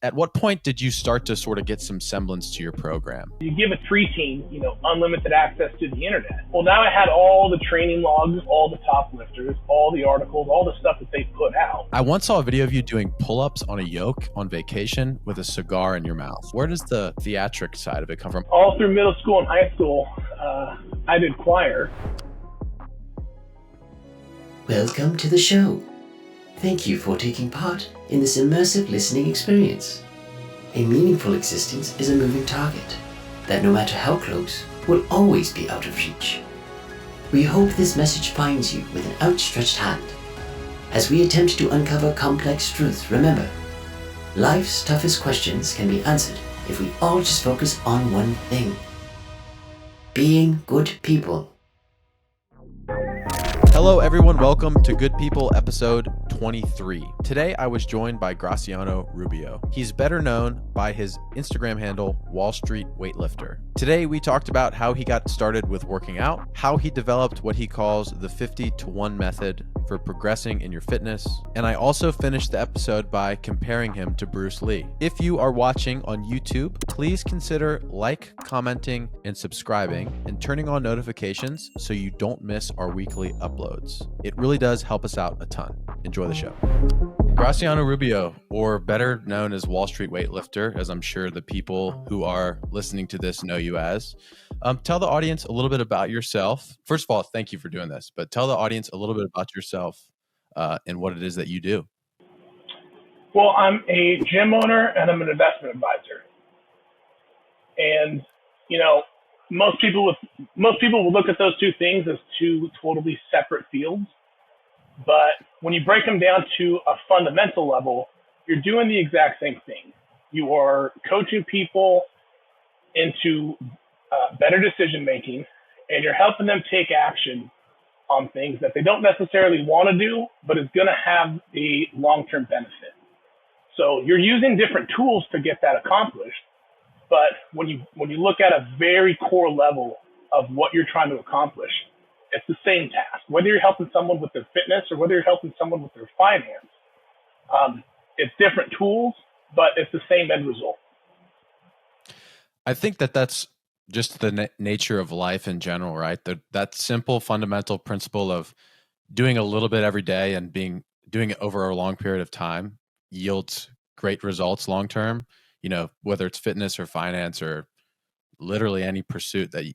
At what point did you start to sort of get some semblance to your program? You give a preteen, unlimited access to the internet. Well, now I had all the training logs, all the top lifters, all the articles, all the stuff that they put out. I once saw a video of you doing pull-ups on a yoke on vacation with a cigar in your mouth. Where does the theatric side of it come from? All through middle school and high school, I did choir. Welcome to the show. Thank you for taking part in this immersive listening experience. A meaningful existence is a moving target that, no matter how close, will always be out of reach. We hope this message finds you with an outstretched hand. As we attempt to uncover complex truths, remember, life's toughest questions can be answered if we all just focus on one thing: being good people. Hello everyone, welcome to Good People episode 23. Today I was joined by Graciano Rubio. He's better known by his Instagram handle, Wallstreet Weightlifter. Today we talked about how he got started with working out, how he developed what he calls the 50-to-1 method for progressing in your fitness, and I also finished the episode by comparing him to Bruce Lee. If you are watching on YouTube, please consider commenting, and subscribing, and turning on notifications so you don't miss our weekly uploads. It really does help us out a ton. Enjoy the show. Graciano Rubio, or better known as Wallstreet Weightlifter, as I'm sure the people who are listening to this know you as. Tell the audience a little bit about yourself. First of all, thank you for doing this, but tell the audience a little bit about yourself and what it is that you do. Well, I'm a gym owner and I'm an investment advisor. And, most people will look at those two things as two totally separate fields. But when you break them down to a fundamental level, you're doing the exact same thing. You are coaching people into better decision making, and you're helping them take action on things that they don't necessarily want to do, but is going to have a long-term benefit. So you're using different tools to get that accomplished. But when you look at a very core level of what you're trying to accomplish, it's the same task. Whether you're helping someone with their fitness or whether you're helping someone with their finance, it's different tools, but it's the same end result. I think that's just the nature of life in general, right? That simple fundamental principle of doing a little bit every day and doing it over a long period of time yields great results long term. Whether it's fitness or finance or literally any pursuit that,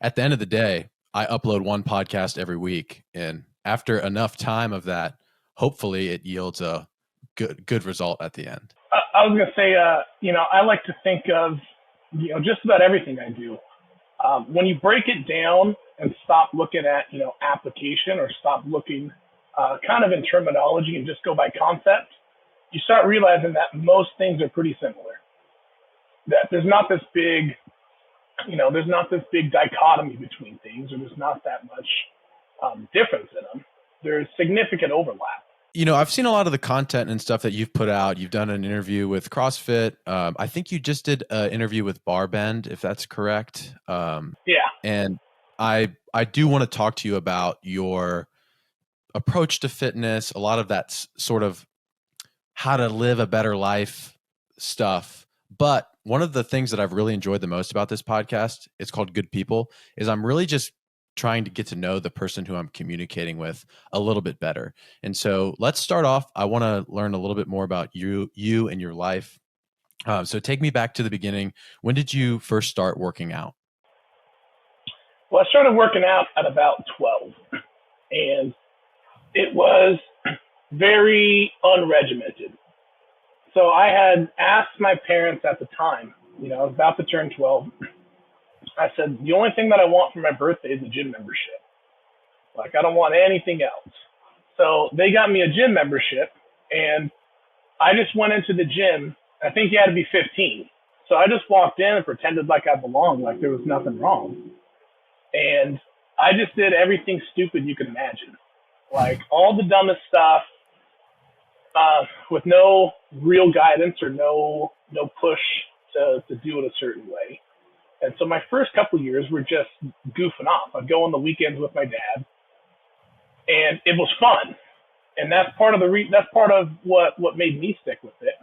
at the end of the day, I upload one podcast every week. And after enough time of that, hopefully it yields a good result at the end. I was going to say, I like to think of, just about everything I do. When you break it down and stop looking at, application, or stop looking kind of in terminology and just go by concept, you start realizing that most things are pretty similar. That there's not this big dichotomy between things, or there's not that much difference in them. There's significant overlap. I've seen a lot of the content and stuff that you've put out. You've done an interview with CrossFit. I think you just did an interview with Barbend, if that's correct. Yeah. And I do want to talk to you about your approach to fitness, a lot of that sort of how to live a better life stuff. But one of the things that I've really enjoyed the most about this podcast, it's called Good People, is I'm really just trying to get to know the person who I'm communicating with a little bit better. And so let's start off. I want to learn a little bit more about you and your life. So take me back to the beginning. When did you first start working out? Well, I started working out at about 12, and it was very unregimented. So I had asked my parents at the time, I was about to turn 12. I said, the only thing that I want for my birthday is a gym membership. I don't want anything else. So they got me a gym membership, and I just went into the gym. I think you had to be 15. So I just walked in and pretended like I belonged, like there was nothing wrong. And I just did everything stupid you could imagine. All the dumbest stuff, with no real guidance or no push to do it a certain way. And so my first couple of years were just goofing off. I'd go on the weekends with my dad, and it was fun. And that's part of what made me stick with it.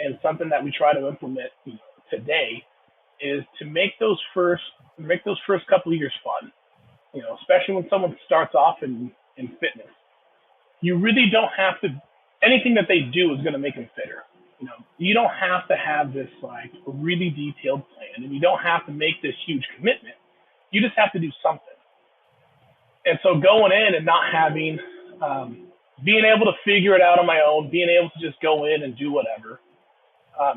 and something that we try to implement today is to make those first couple of years fun. Especially when someone starts off in fitness, you really don't have to. Anything that they do is going to make them fitter. You don't have to have this like really detailed plan, and you don't have to make this huge commitment. You just have to do something. And so going in and not having, being able to figure it out on my own, being able to just go in and do whatever,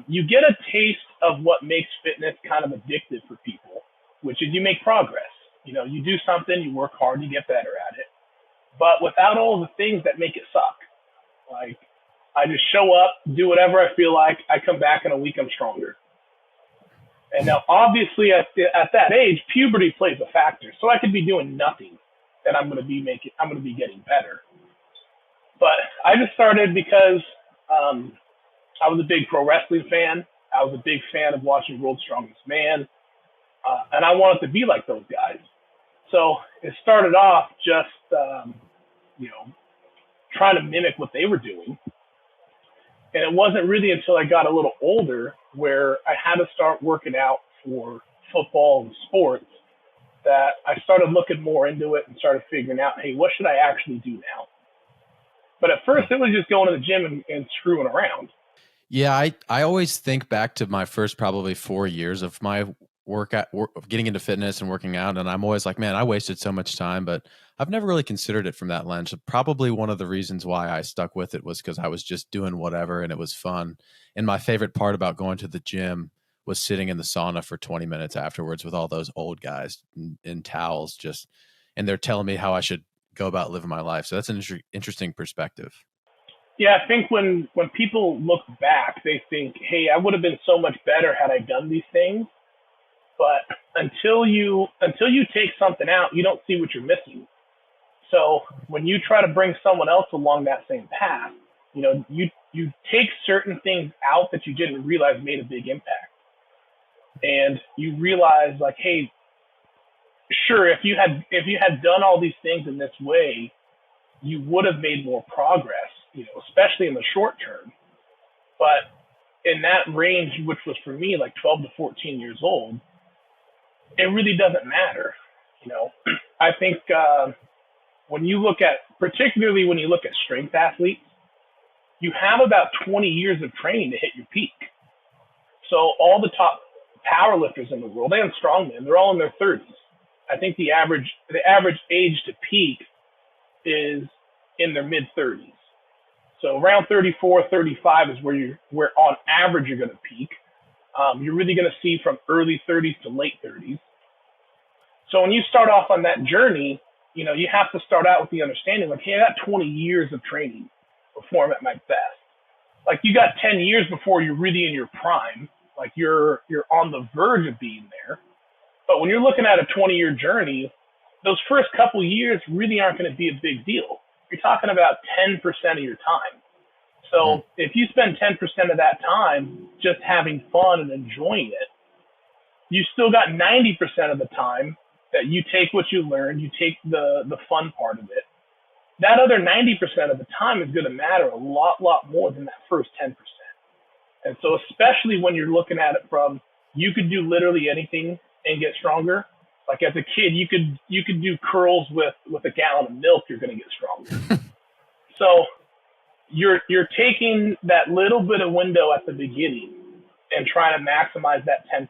you get a taste of what makes fitness kind of addictive for people, which is you make progress. You do something, you work hard, you get better at it, but without all the things that make it suck. Like, I just show up, do whatever I feel like. I come back in a week, I'm stronger. And now, obviously, at that age, puberty plays a factor. So I could be doing nothing, and I'm going to be getting better. But I just started because I was a big pro wrestling fan. I was a big fan of watching World's Strongest Man, and I wanted to be like those guys. So it started off just, trying to mimic what they were doing. And it wasn't really until I got a little older where I had to start working out for football and sports that I started looking more into it and started figuring out, hey, what should I actually do now? But at first it was just going to the gym and screwing around. Yeah, I always think back to my first probably 4 years of my getting into fitness and working out, and I'm always like, man, I wasted so much time, but I've never really considered it from that lens. Probably one of the reasons why I stuck with it was because I was just doing whatever and it was fun. And my favorite part about going to the gym was sitting in the sauna for 20 minutes afterwards with all those old guys in towels, and they're telling me how I should go about living my life. So that's an interesting perspective. Yeah, I think when people look back, they think, hey, I would have been so much better had I done these things. But until you take something out, you don't see what you're missing. So when you try to bring someone else along that same path, you take certain things out that you didn't realize made a big impact. And you realize, like, hey, sure, if you had done all these things in this way, you would have made more progress, especially in the short term. But in that range, which was for me like 12 to 14 years old, it really doesn't matter. I think particularly when you look at strength athletes, you have about 20 years of training to hit your peak. So all the top power lifters in the world and strongmen, they're all in their 30s. I think the average age to peak is in their mid 30s. So around 34, 35 is where on average you're going to peak. You're really going to see from early 30s to late 30s. So when you start off on that journey, you have to start out with the understanding, like, hey, I got 20 years of training before I'm at my best. Like, you got 10 years before you're really in your prime. Like, you're on the verge of being there. But when you're looking at a 20-year journey, those first couple of years really aren't going to be a big deal. You're talking about 10% of your time. So if you spend 10% of that time just having fun and enjoying it, you still got 90% of the time that you take what you learned, you take the fun part of it. That other 90% of the time is going to matter a lot more than that first 10%. And so especially when you're looking at it from, you could do literally anything and get stronger. Like, as a kid, you could do curls with a gallon of milk, you're going to get stronger. So you're taking that little bit of window at the beginning and trying to maximize that 10%,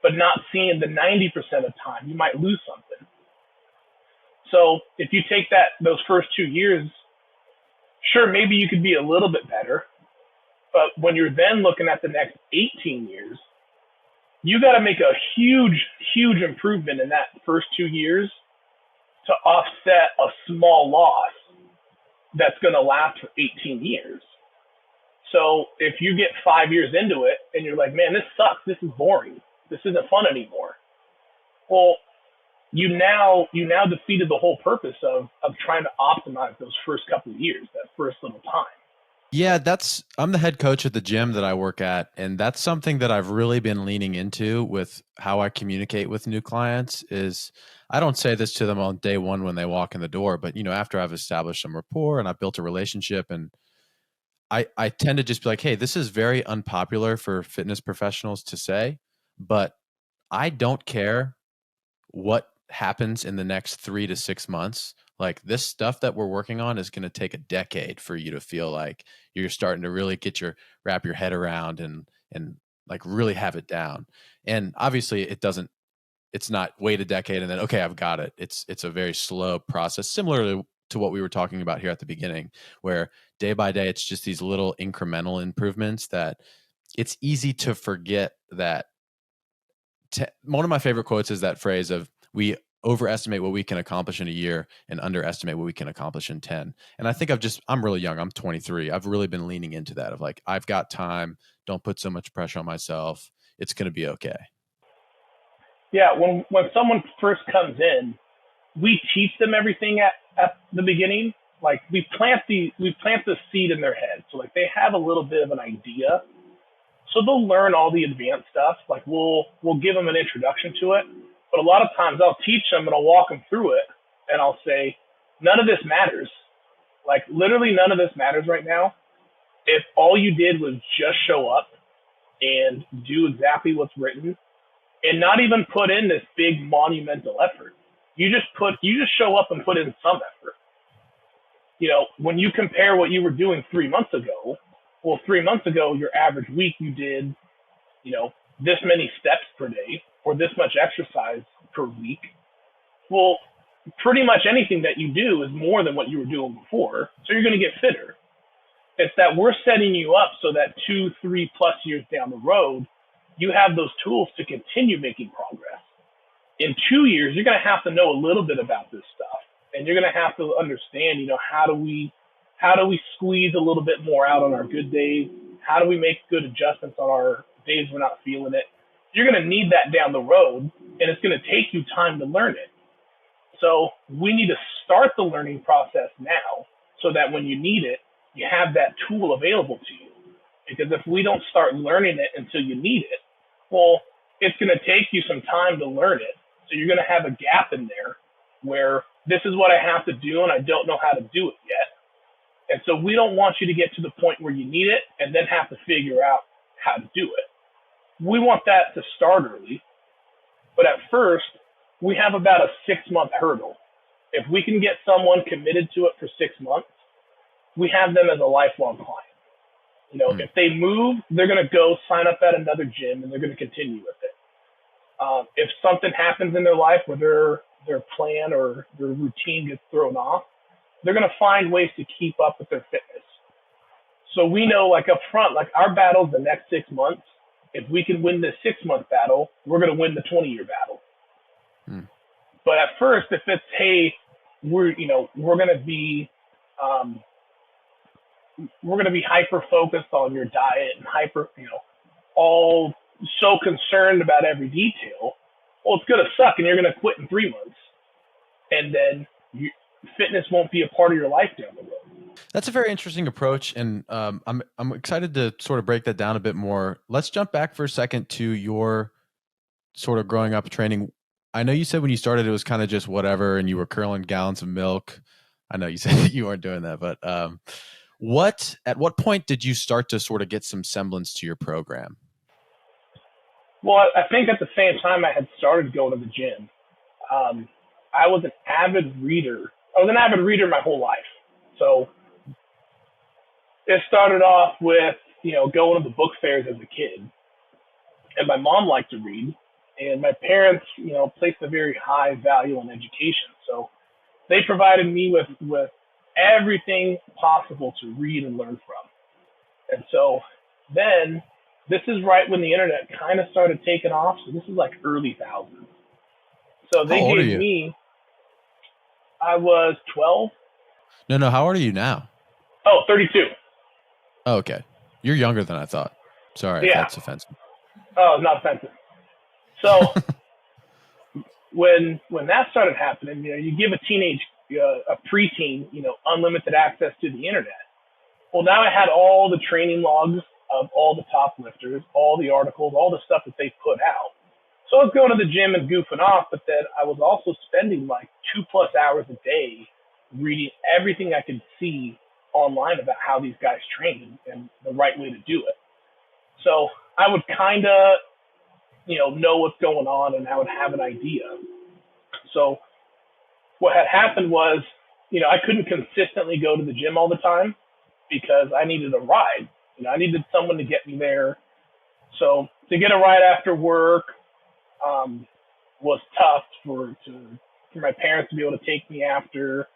but not seeing the 90% of time. You might lose something. So if you take those first 2 years, sure, maybe you could be a little bit better, but when you're then looking at the next 18 years, you got to make a huge improvement in that first 2 years to offset a small loss that's going to last for 18 years. So if you get 5 years into it and you're like, man, this sucks, this is boring, this isn't fun anymore. Well, you now defeated the whole purpose of trying to optimize those first couple of years, that first little time. Yeah, I'm the head coach at the gym that I work at, and that's something that I've really been leaning into with how I communicate with new clients. Is I don't say this to them on day one when they walk in the door, but after I've established some rapport and I've built a relationship, and I tend to just be like, hey, this is very unpopular for fitness professionals to say, but I don't care what happens in the next 3 to 6 months. Like, this stuff that we're working on is going to take a decade for you to feel like you're starting to really wrap your head around and like really have it down. And obviously it's not wait a decade and then, okay, I've got it. It's a very slow process, similar to what we were talking about here at the beginning, where day by day, it's just these little incremental improvements that it's easy to forget that. One of my favorite quotes is that phrase of, we overestimate what we can accomplish in a year and underestimate what we can accomplish in 10. And I think I'm really young. I'm 23. I've really been leaning into that of like, I've got time. Don't put so much pressure on myself. It's going to be okay. Yeah. When someone first comes in, we teach them everything at the beginning. Like, we plant the seed in their head. So like, they have a little bit of an idea. So they'll learn all the advanced stuff. Like, we'll give them an introduction to it. But a lot of times I'll teach them and I'll walk them through it and I'll say, none of this matters. Like, literally none of this matters right now. If all you did was just show up and do exactly what's written and not even put in this big monumental effort, you just show up and put in some effort. You know, when you compare what you were doing 3 months ago, well, 3 months ago, your average week, you did, you know, this many steps per day or this much exercise per week. Well, pretty much anything that you do is more than what you were doing before. So you're going to get fitter. It's that we're setting you up so that 2, 3+ years down the road, you have those tools to continue making progress. In 2 years, you're going to have to know a little bit about this stuff. And you're going to have to understand, you know, how do we squeeze a little bit more out on our good days? How do we make good adjustments on our days we're not feeling it? You're going to need that down the road, and it's going to take you time to learn it. So we need to start the learning process now so that when you need it, you have that tool available to you. Because if we don't start learning it until you need it, well, it's going to take you some time to learn it. So you're going to have a gap in there where this is what I have to do and I don't know how to do it yet. And so we don't want you to get to the point where you need it and then have to figure out how to do it. We want that to start early. But at first, we have about a 6-month hurdle. If we can get someone committed to it for 6 months, we have them as a lifelong client. You know, if they move, they're going to go sign up at another gym and they're going to continue with it. If something happens in their life where their plan or their routine gets thrown off, they're going to find ways to keep up with their fitness. So we know, like, up front, like, our battle's the next 6 months. If we can win this 6-month battle, we're going to win the 20-year battle. But at first, if it's, hey, we're going to be hyper focused on your diet and all so concerned about every detail, well, it's going to suck and you're going to quit in 3 months. And then fitness won't be a part of your life down the road. That's a very interesting approach, and I'm excited to sort of break that down a bit more. Let's jump back for a second to your sort of growing up training. I know you said when you started it was kind of just whatever, and you were curling gallons of milk. I know you said that you weren't doing that, but at what point did you start to sort of get some semblance to your program? Well, I think at the same time I had started going to the gym. I was an avid reader. I was an avid reader my whole life. So it started off with, going to the book fairs as a kid. And my mom liked to read. And my parents, placed a very high value on education. So they provided me with everything possible to read and learn from. And so then this is right when the internet kind of started taking off. So this is like early thousands. So they gave me, I was 12. No. How old are you now? Oh, 32. Oh, okay. You're younger than I thought. Sorry if that's offensive. Oh, not offensive. So when that started happening, you give a preteen, unlimited access to the internet. Well, now I had all the training logs of all the top lifters, all the articles, all the stuff that they put out. So I was going to the gym and goofing off, but then I was also spending like 2+ hours a day reading everything I could see online about how these guys train and the right way to do it. So I would kind of, know what's going on, and I would have an idea. So what had happened was, I couldn't consistently go to the gym all the time because I needed a ride. I needed someone to get me there. So to get a ride after work was tough for my parents to be able to take me after.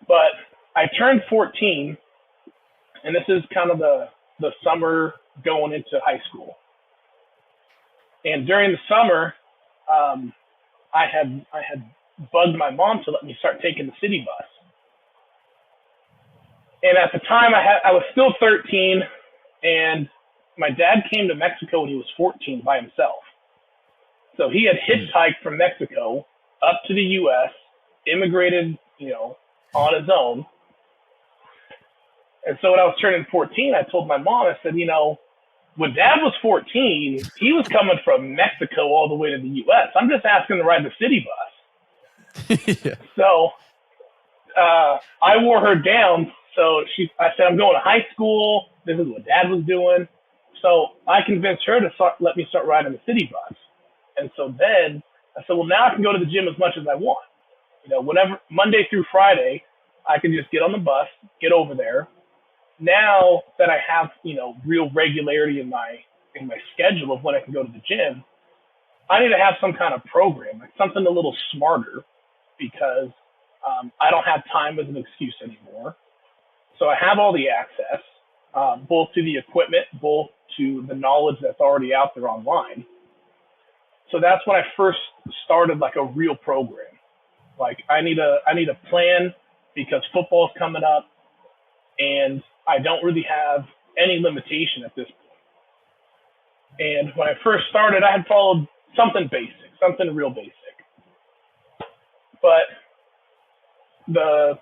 But I turned 14, and this is kind of the summer going into high school. And during the summer, I had bugged my mom to let me start taking the city bus. And at the time, I was still 13, and my dad came to Mexico when he was 14 by himself. So he had hitchhiked from Mexico up to the U.S., immigrated, on his own. And so when I was turning 14, I told my mom, I said, when Dad was 14, he was coming from Mexico all the way to the U.S. I'm just asking to ride the city bus. Yeah. So I wore her down. So I said, I'm going to high school. This is what Dad was doing. So I convinced her to let me start riding the city bus. And so then I said, well, now I can go to the gym as much as I want. Whenever, Monday through Friday, I can just get on the bus, get over there. Now that I have, real regularity in my schedule of when I can go to the gym, I need to have some kind of program, like something a little smarter, because I don't have time as an excuse anymore. So I have all the access, both to the equipment, both to the knowledge that's already out there online. So that's when I first started like a real program. Like I need a plan because football's coming up, and I don't really have any limitation at this point. And when I first started, I had followed something basic, something real basic. But the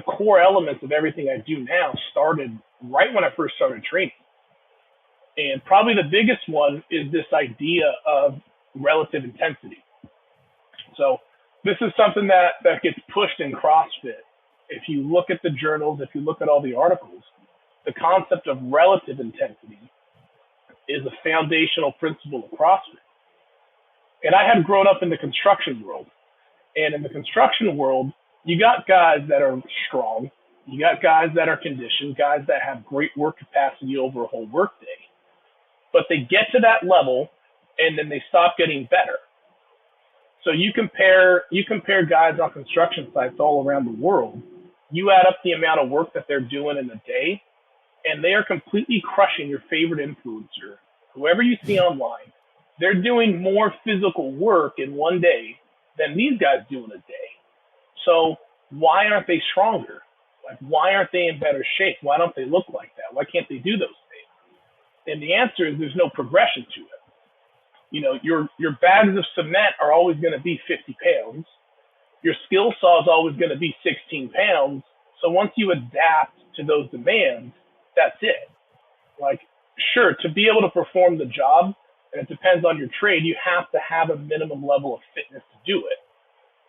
core elements of everything I do now started right when I first started training. And probably the biggest one is this idea of relative intensity. So this is something that gets pushed in CrossFit. If you look at the journals, if you look at all the articles, the concept of relative intensity is a foundational principle of CrossFit. And I had grown up in the construction world. And in the construction world, you got guys that are strong. You got guys that are conditioned, guys that have great work capacity over a whole workday. But they get to that level, and then they stop getting better. So you compare guys on construction sites all around the world, you add up the amount of work that they're doing in a day, and they are completely crushing your favorite influencer, whoever you see online. They're doing more physical work in one day than these guys do in a day. So why aren't they stronger? Like, why aren't they in better shape? Why don't they look like that? Why can't they do those things? And the answer is there's no progression to it. Your bags of cement are always going to be 50 pounds. Your skill saw is always going to be 16 pounds. So once you adapt to those demands, that's it. Like, sure, to be able to perform the job, and it depends on your trade, you have to have a minimum level of fitness to do it.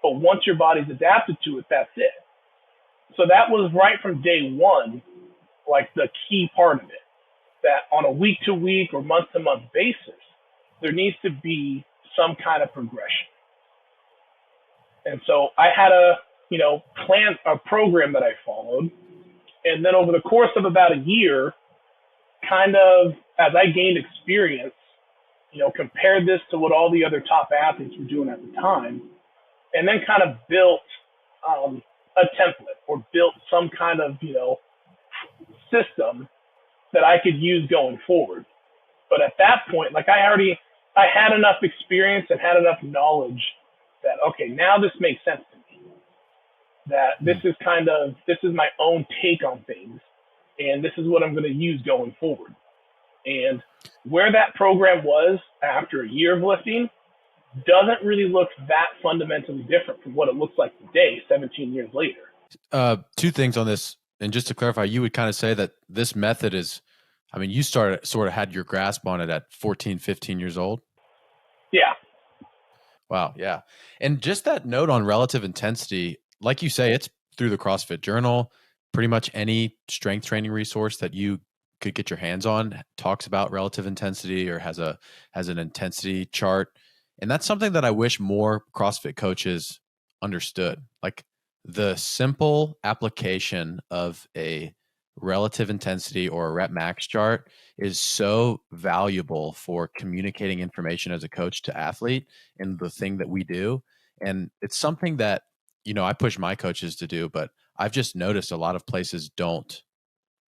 But once your body's adapted to it, that's it. So that was right from day one, like the key part of it, that on a week-to-week or month-to-month basis, there needs to be some kind of progression. And so I had a program that I followed. And then over the course of about a year, kind of as I gained experience, compared this to what all the other top athletes were doing at the time, and then kind of built a template or built some kind of, system that I could use going forward. But at that point, like I had enough experience and had enough knowledge that, okay, now this makes sense to me. That this is my own take on things, and this is what I'm going to use going forward. And where that program was after a year of lifting doesn't really look that fundamentally different from what it looks like today, 17 years later. Two things on this. And just to clarify, you would kind of say that this method is, you sort of had your grasp on it at 14, 15 years old. Yeah. Wow. Yeah. And just that note on relative intensity, like you say, it's through the CrossFit Journal. pretty much any strength training resource that you could get your hands on talks about relative intensity or has an intensity chart. And that's something that I wish more CrossFit coaches understood. Like the simple application of a relative intensity or a rep max chart is so valuable for communicating information as a coach to athlete in the thing that we do. And it's something that, I push my coaches to do, but I've just noticed a lot of places don't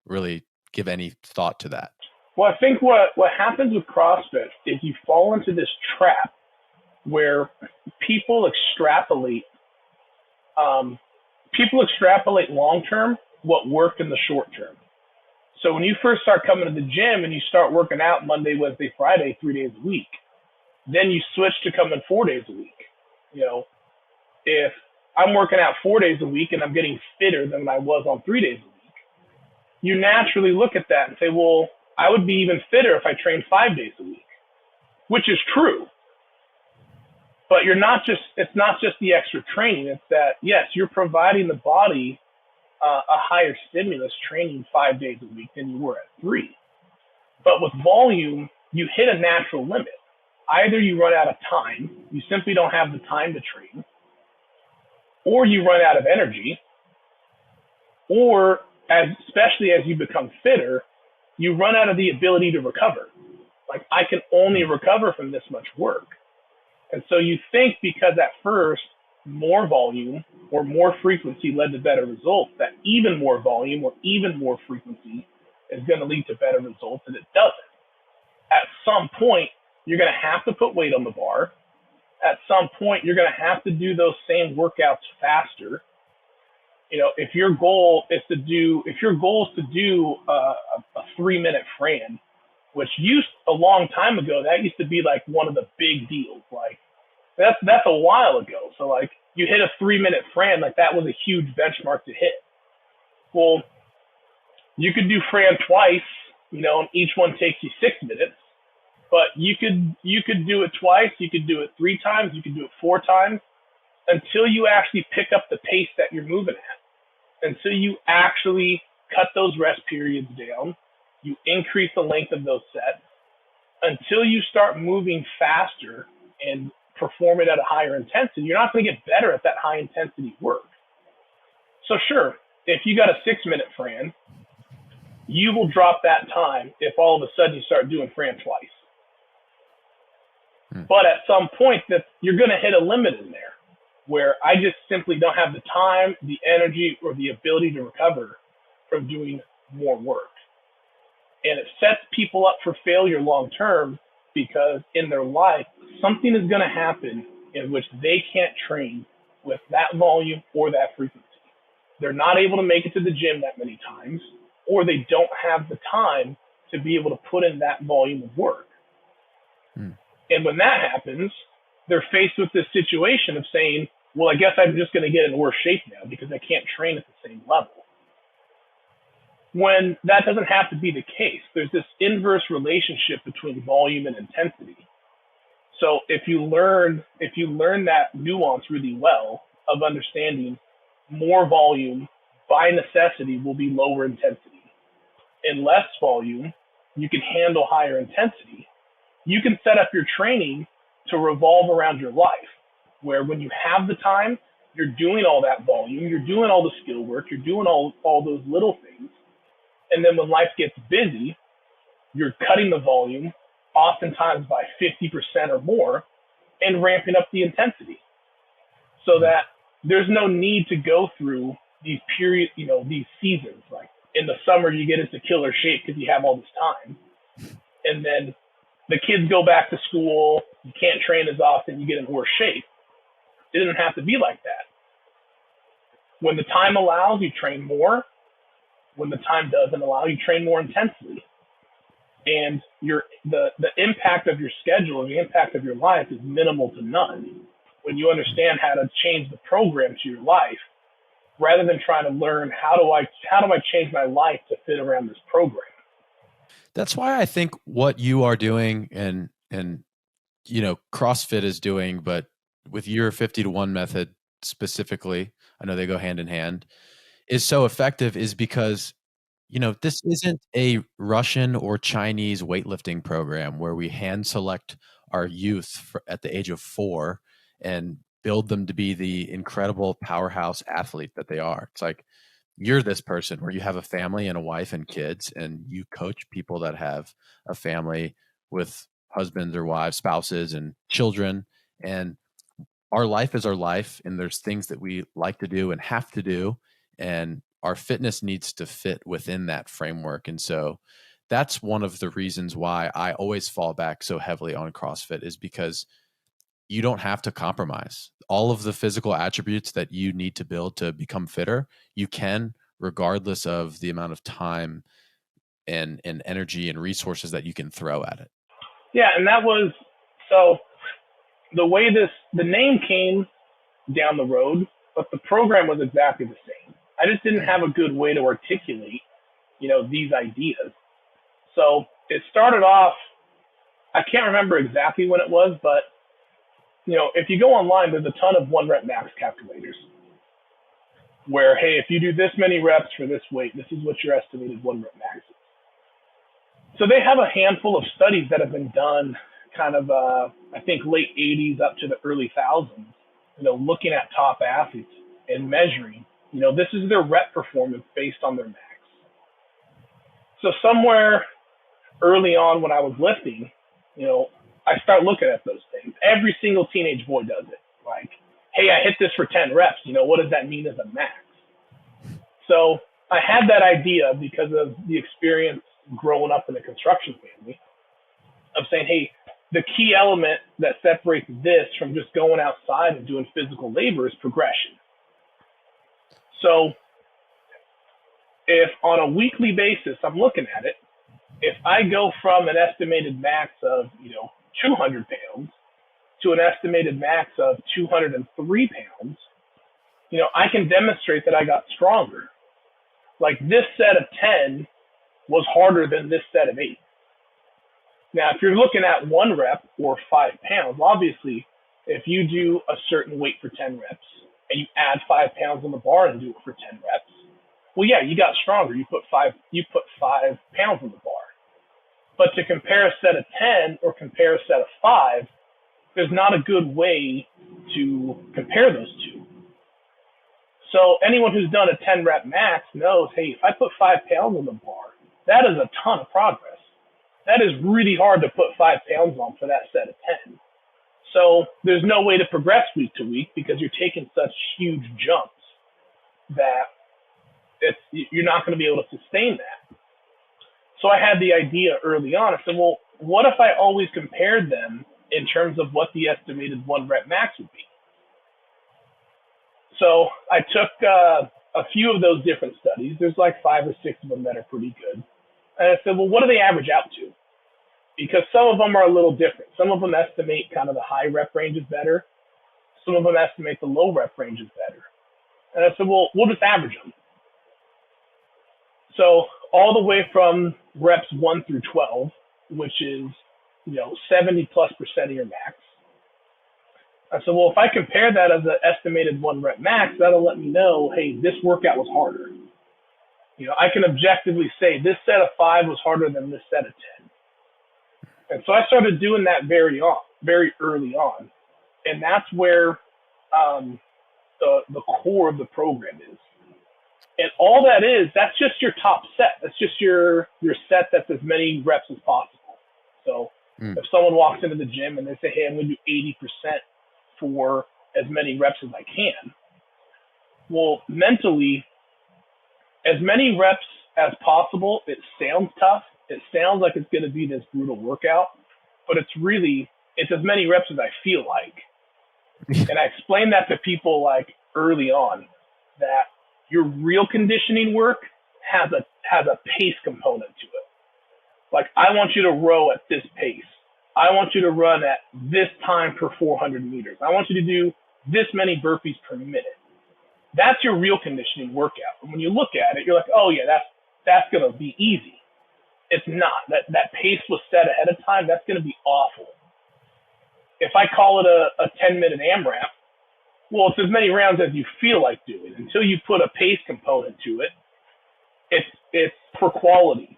really give any thought to that. Well, I think what happens with CrossFit is you fall into this trap where people extrapolate long term what worked in the short term. So when you first start coming to the gym and you start working out Monday, Wednesday, Friday, 3 days a week, then you switch to coming 4 days a week. If I'm working out 4 days a week and I'm getting fitter than I was on 3 days a week, you naturally look at that and say, well, I would be even fitter if I trained 5 days a week, which is true. But it's not just the extra training. It's that, yes, you're providing the body a higher stimulus training 5 days a week than you were at 3. But with volume, you hit a natural limit. Either you run out of time, you simply don't have the time to train, or you run out of energy, or especially as you become fitter, you run out of the ability to recover. Like, I can only recover from this much work. And so you think because at first more volume or more frequency led to better results, that even more volume or even more frequency is going to lead to better results, and it doesn't. At some point, you're going to have to put weight on the bar. At some point, you're going to have to do those same workouts faster. If your goal is to do a 3-minute Fran, which a long time ago, that used to be like one of the big deals. Like that's a while ago. So like you hit a 3-minute Fran, like that was a huge benchmark to hit. Well, you could do Fran twice, and each one takes you 6 minutes, but you could do it twice, you could do it 3 times, you could do it 4 times until you actually pick up the pace that you're moving at, until you actually cut those rest periods down, you increase the length of those sets until you start moving faster and perform it at a higher intensity. You're not going to get better at that high intensity work. So sure, if you got a 6-minute Fran, you will drop that time if all of a sudden you start doing Fran twice. But at some point that you're going to hit a limit in there where I just simply don't have the time, the energy, or the ability to recover from doing more work. And it sets people up for failure long term because in their life, something is going to happen in which they can't train with that volume or that frequency. They're not able to make it to the gym that many times, or they don't have the time to be able to put in that volume of work. And when that happens, they're faced with this situation of saying, well, I guess I'm just going to get in worse shape now because I can't train at the same level. When that doesn't have to be the case, there's this inverse relationship between volume and intensity. So if you learn that nuance really well of understanding more volume by necessity will be lower intensity. In less volume, you can handle higher intensity. You can set up your training to revolve around your life, where when you have the time, you're doing all that volume, you're doing all the skill work, you're doing all those little things. And then when life gets busy, you're cutting the volume, oftentimes by 50% or more, and ramping up the intensity. So that there's no need to go through these periods, these seasons. Like in the summer, you get into killer shape because you have all this time. And then the kids go back to school, you can't train as often, you get in worse shape. It doesn't have to be like that. When the time allows, you train more. When the time doesn't allow, you train more intensely. And the impact of your schedule and the impact of your life is minimal to none when you understand how to change the program to your life, rather than trying to learn how do I change my life to fit around this program. That's why I think what you are doing and CrossFit is doing, but with your 50-to-1 method specifically, I know they go hand in hand, is so effective is because, this isn't a Russian or Chinese weightlifting program where we hand select our youth at the age of 4 and build them to be the incredible powerhouse athlete that they are. It's like you're this person where you have a family and a wife and kids, and you coach people that have a family with husbands or wives, spouses, and children. And our life is our life, and there's things that we like to do and have to do, and our fitness needs to fit within that framework. And so that's one of the reasons why I always fall back so heavily on CrossFit, is because you don't have to compromise all of the physical attributes that you need to build to become fitter. You can, regardless of the amount of time and energy and resources that you can throw at it. Yeah, and that was so the way the name came down the road, but the program was exactly the same. I just didn't have a good way to articulate, these ideas. So it started off, I can't remember exactly when it was, but if you go online, there's a ton of 1 rep max calculators where, hey, if you do this many reps for this weight, this is what your estimated 1 rep max is. So they have a handful of studies that have been done kind of, I think, late 80s up to the early thousands, looking at top athletes and measuring, this is their rep performance based on their max. So somewhere early on when I was lifting, I start looking at those things. Every single teenage boy does it. Like, hey, I hit this for 10 reps. What does that mean as a max? So I had that idea because of the experience growing up in a construction family of saying, hey, the key element that separates this from just going outside and doing physical labor is progression. So if on a weekly basis I'm looking at it, if I go from an estimated max of, 200 pounds to an estimated max of 203 pounds, I can demonstrate that I got stronger. Like this set of 10 was harder than this set of 8. Now, if you're looking at 1 rep or 5 pounds, obviously, if you do a certain weight for 10 reps and you add 5 pounds on the bar and do it for 10 reps, well, yeah, you got stronger. You put 5 pounds on the bar. But to compare a set of 10 or compare a set of 5, there's not a good way to compare those two. So anyone who's done a 10 rep max knows, hey, if I put 5 pounds on the bar, that is a ton of progress. That is really hard to put 5 pounds on for that set of 10. So there's no way to progress week to week because you're taking such huge jumps that you're not going to be able to sustain that. So I had the idea early on. I said, well, what if I always compared them in terms of what the estimated 1 rep max would be? So I took a few of those different studies. There's like 5 or 6 of them that are pretty good. And I said, well, what do they average out to? Because some of them are a little different. Some of them estimate kind of the high rep range is better. Some of them estimate the low rep range is better. And I said, well, we'll just average them. So all the way from reps 1 through 12, which is, 70+% of your max. I said, well, if I compare that as an estimated 1 rep max, that'll let me know, hey, this workout was harder. I can objectively say this set of 5 was harder than this set of 10. And so I started doing that very early on. And that's where the core of the program is. And all that is, that's just your top set. That's just your set that's as many reps as possible. So if someone walks into the gym and they say, hey, I'm going to do 80% for as many reps as I can. Well, mentally, as many reps as possible, it sounds tough. It sounds like it's going to be this brutal workout, but it's as many reps as I feel like. And I explain that to people like early on, that your real conditioning work has a pace component to it. Like, I want you to row at this pace. I want you to run at this time per 400 meters. I want you to do this many burpees per minute. That's your real conditioning workout. And when you look at it, you're like, oh yeah, that's going to be easy. It's not. That pace was set ahead of time. That's going to be awful. If I call it a 10-minute AMRAP, Well, it's as many rounds as you feel like doing. Until you put a pace component to it, it's for quality.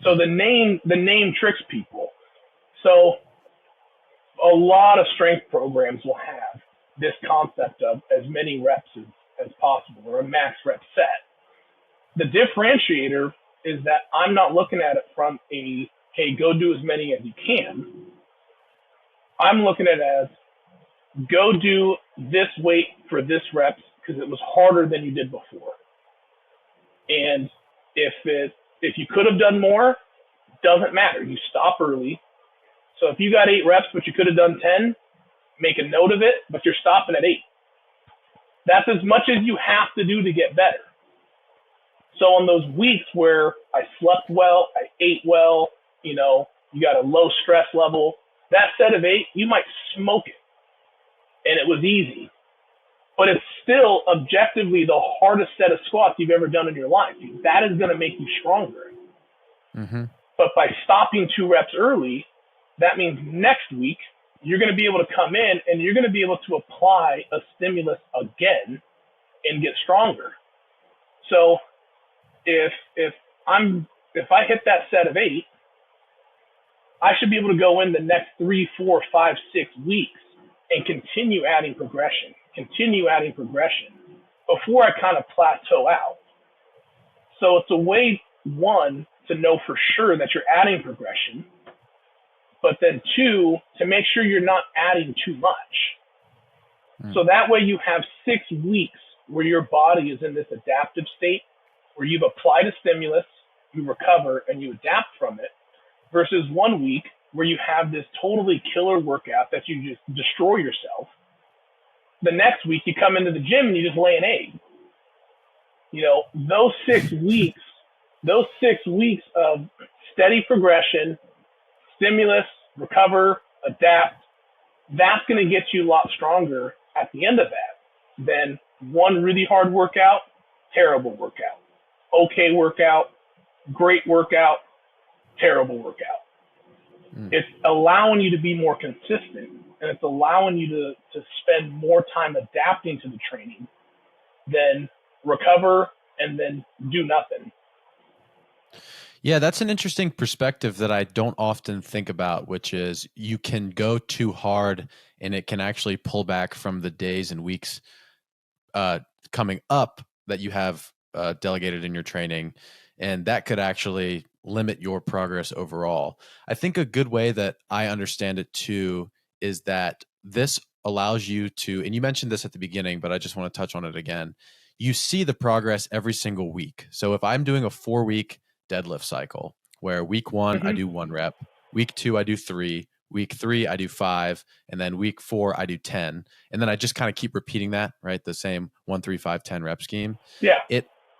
So the name tricks people. So a lot of strength programs will have this concept of as many reps as possible, or a max rep set. The differentiator is that I'm not looking at it from a, hey, go do as many as you can. I'm looking at it as, go do this weight for this reps because it was harder than you did before. And if you could have done more, doesn't matter. You stop early. So if you got 8 reps but you could have done 10, make a note of it, but you're stopping at 8. That's as much as you have to do to get better. So on those weeks where I slept well, I ate well, you got a low stress level, that set of 8, you might smoke it. And it was easy. But it's still objectively the hardest set of squats you've ever done in your life. That is going to make you stronger. Mm-hmm. But by stopping 2 reps early, that means next week you're going to be able to come in and you're going to be able to apply a stimulus again and get stronger. So if I hit that set of 8, I should be able to go in the next 3, 4, 5, 6 weeks and continue adding progression before I kind of plateau out. So it's a way, one, to know for sure that you're adding progression, but then 2, to make sure you're not adding too much. So that way you have 6 weeks where your body is in this adaptive state, where you've applied a stimulus, you recover, and you adapt from it, versus 1 week where you have this totally killer workout that you just destroy yourself. The next week you come into the gym and you just lay an egg. Those 6 weeks of steady progression, stimulus, recover, adapt, that's going to get you a lot stronger at the end of that than one really hard workout, terrible workout, okay workout, great workout, terrible workout. It's allowing you to be more consistent, and it's allowing you to spend more time adapting to the training than recover and then do nothing. Yeah, that's an interesting perspective that I don't often think about, which is you can go too hard and it can actually pull back from the days and weeks coming up that you have delegated in your training. And that could actually limit your progress overall. I think a good way that I understand it too is that this allows you to, and you mentioned this at the beginning, but I just want to touch on it again. You see the progress every single week. So if I'm doing a 4-week deadlift cycle where week 1, I do 1 rep, week 2, I do 3, week 3, I do 5, and then week 4, I do 10. And then I just kind of keep repeating that, right? The same 1, 3, 5, 10 rep scheme. Yeah.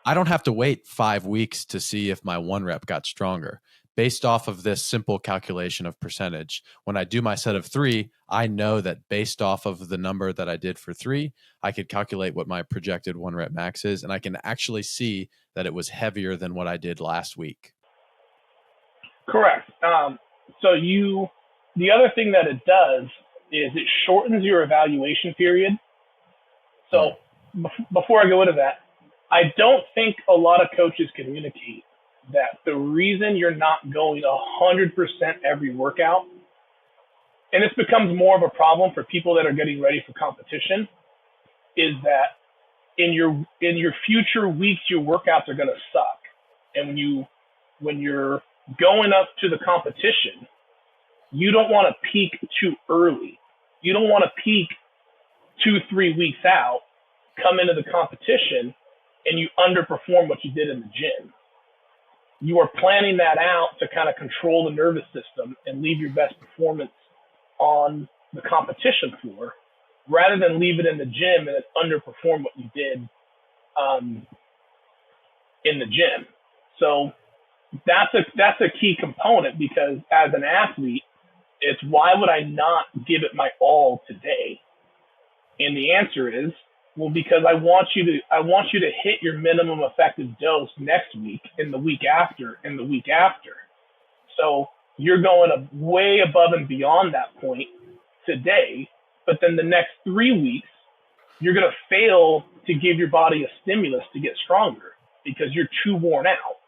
I don't have to wait 5 weeks to see if my 1 rep got stronger. Based off of this simple calculation of percentage, when I do my set of 3, I know that based off of the number that I did for 3, I could calculate what my projected 1 rep max is, and I can actually see that it was heavier than what I did last week. Correct. The other thing that it does is it shortens your evaluation period. So before I go into that, I don't think a lot of coaches communicate that the reason you're not going 100% every workout, and this becomes more of a problem for people that are getting ready for competition, is that in your future weeks, your workouts are going to suck. And when you're going up to the competition, you don't want to peak too early. You don't want to peak 2-3 weeks out, come into the competition, and you underperform what you did in the gym. You are planning that out to kind of control the nervous system and leave your best performance on the competition floor, rather than leave it in the gym and underperform what you did in the gym. So that's a key component, because as an athlete, it's why would I not give it my all today? And the answer is, well, because I want you to hit your minimum effective dose next week, and the week after, and the week after. So you're going way above and beyond that point today, but then the next 3 weeks, you're going to fail to give your body a stimulus to get stronger because you're too worn out.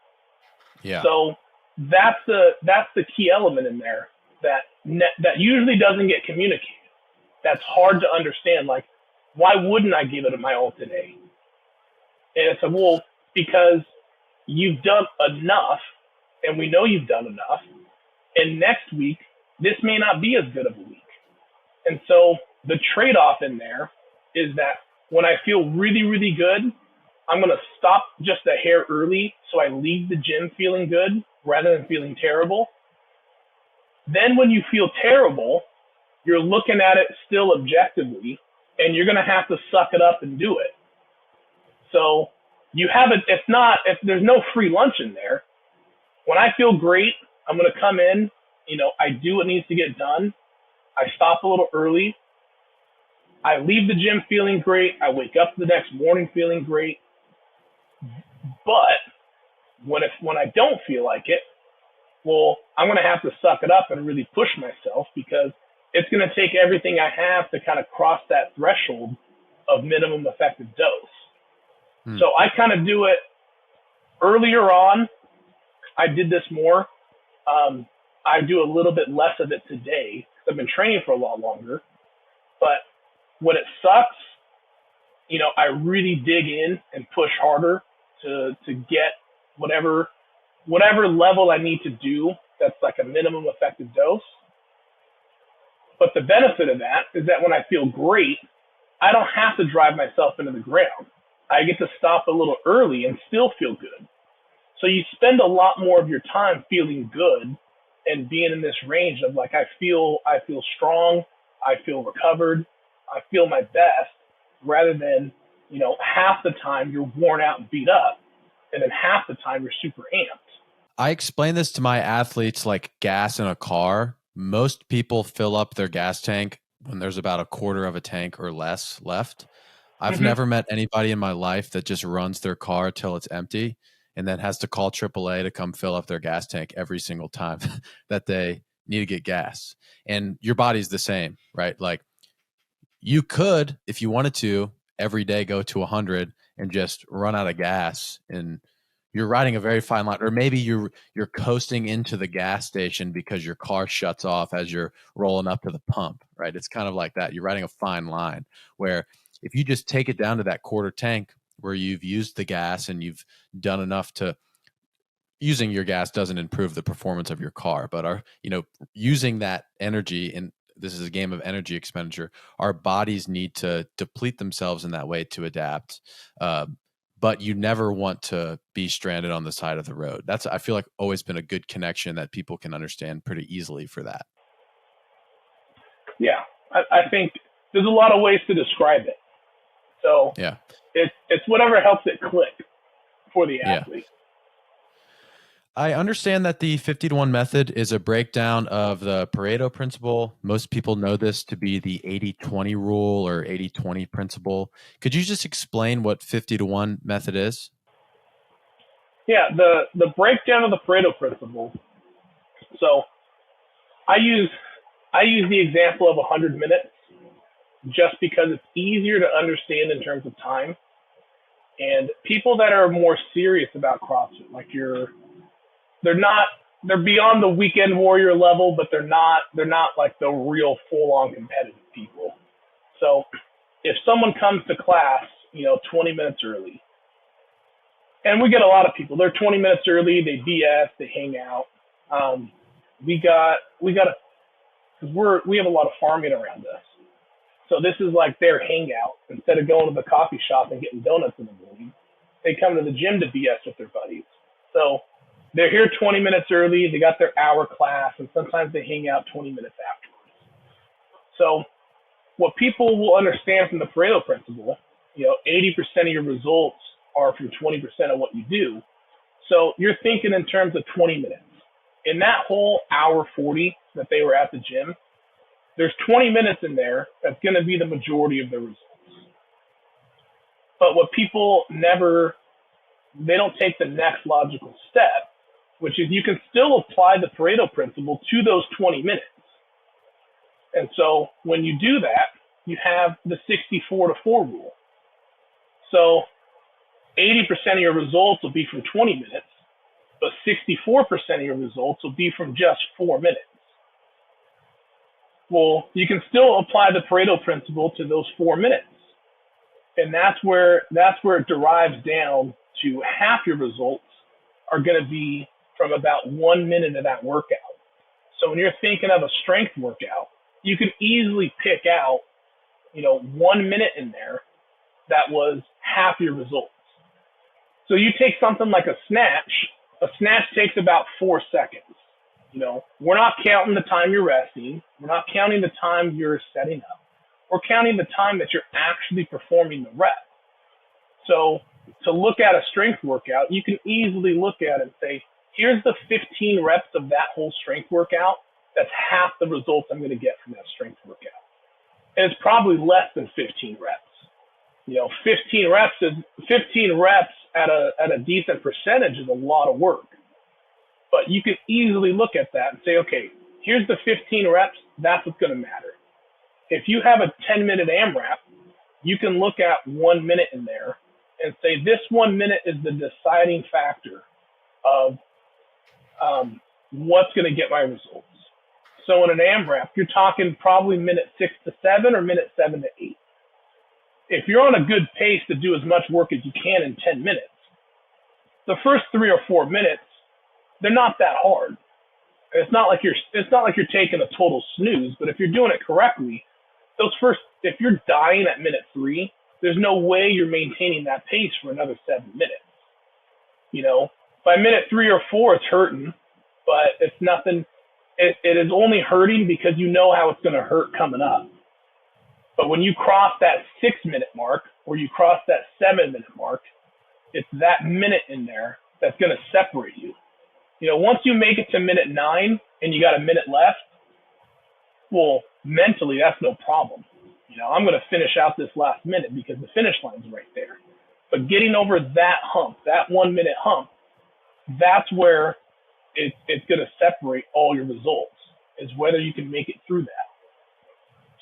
Yeah. So that's the key element in there that usually doesn't get communicated. That's hard to understand. Like, why wouldn't I give it my all today? And it's like, well, because you've done enough, and we know you've done enough, and next week, this may not be as good of a week. And so the trade-off in there is that when I feel really, really good, I'm going to stop just a hair early so I leave the gym feeling good rather than feeling terrible. Then when you feel terrible, you're looking at it still objectively, and you're going to have to suck it up and do it. So you have it. If there's no free lunch in there, when I feel great, I'm going to come in, I do what needs to get done. I stop a little early. I leave the gym feeling great. I wake up the next morning feeling great. But when I don't feel like it, well, I'm going to have to suck it up and really push myself because it's going to take everything I have to kind of cross that threshold of minimum effective dose. So I kind of do it earlier on. I did this more. I do a little bit less of it today because I've been training for a lot longer. But when it sucks, I really dig in and push harder to get whatever level I need to do that's like a minimum effective dose. But the benefit of that is that when I feel great, I don't have to drive myself into the ground. I get to stop a little early and still feel good. So you spend a lot more of your time feeling good and being in this range of like, I feel strong, I feel recovered, I feel my best, rather than, half the time you're worn out and beat up, and then half the time you're super amped. I explain this to my athletes like gas in a car. Most people fill up their gas tank when there's about a quarter of a tank or less left. I've never met anybody in my life that just runs their car till it's empty and then has to call AAA to come fill up their gas tank every single time that they need to get gas. And your body's the same, right? Like you could, if you wanted to, every day go to 100 and just run out of gas, and you're riding a very fine line. Or maybe you're coasting into the gas station because your car shuts off as you're rolling up to the pump, right? It's kind of like that. You're riding a fine line where if you just take it down to that quarter tank where you've used the gas and you've done enough to, using your gas doesn't improve the performance of your car, but using that energy, and this is a game of energy expenditure, our bodies need to deplete themselves in that way to adapt. But you never want to be stranded on the side of the road. That's, I feel like, always been a good connection that people can understand pretty easily for that. Yeah, I think there's a lot of ways to describe it. So yeah, it's whatever helps it click for the athlete. Yeah. I understand that the 50-1 method is a breakdown of the Pareto principle. Most people know this to be the 80-20 rule or 80-20 principle. Could you just explain what 50-1 method is? Yeah, the breakdown of the Pareto principle. So I use the example of 100 minutes just because it's easier to understand in terms of time. And people that are more serious about CrossFit, like they're beyond the weekend warrior level, but they're not like the real full-on competitive people. So if someone comes to class, 20 minutes early, and we get a lot of people, they're 20 minutes early, they BS, they hang out. We have a lot of farming around us. So this is like their hangout. Instead of going to the coffee shop and getting donuts in the morning, they come to the gym to BS with their buddies. So they're here 20 minutes early, they got their hour class, and sometimes they hang out 20 minutes afterwards. So what people will understand from the Pareto principle, 80% of your results are from 20% of what you do. So you're thinking in terms of 20 minutes. In that whole hour 40 that they were at the gym, there's 20 minutes in there that's going to be the majority of the results. But what people they don't take the next logical step, which is you can still apply the Pareto principle to those 20 minutes. And so when you do that, you have the 64-4 rule. So 80% of your results will be from 20 minutes, but 64% of your results will be from just 4 minutes. Well, you can still apply the Pareto principle to those 4 minutes. And that's where it derives down to half your results are going to be from about 1 minute of that workout. So when you're thinking of a strength workout, you can easily pick out, 1 minute in there that was half your results. So you take something like a snatch takes about 4 seconds. We're not counting the time you're resting. We're not counting the time you're setting up. We're counting the time that you're actually performing the rep. So to look at a strength workout, you can easily look at it and say, here's the 15 reps of that whole strength workout. That's half the results I'm going to get from that strength workout. And it's probably less than 15 reps. 15 reps at a decent percentage is a lot of work. But you can easily look at that and say, okay, here's the 15 reps. That's what's going to matter. If you have a 10-minute AMRAP, you can look at 1 minute in there and say this 1 minute is the deciding factor of what's going to get my results. So in an AMRAP, you're talking probably minute 6 to 7 or minute 7 to 8. If you're on a good pace to do as much work as you can in 10 minutes, the first 3 or 4 minutes, they're not that hard. It's not like you're taking a total snooze, but if you're doing it correctly, if you're dying at minute 3, there's no way you're maintaining that pace for another 7 minutes. By minute 3 or 4, it's hurting, but it's nothing. It is only hurting because you know how it's going to hurt coming up. But when you cross that 6-minute mark or you cross that 7-minute mark, it's that minute in there that's going to separate you. Once you make it to minute 9 and you got a minute left, well, mentally, that's no problem. I'm going to finish out this last minute because the finish line's right there. But getting over that hump, that 1 minute hump, that's where it's going to separate all your results, is whether you can make it through that.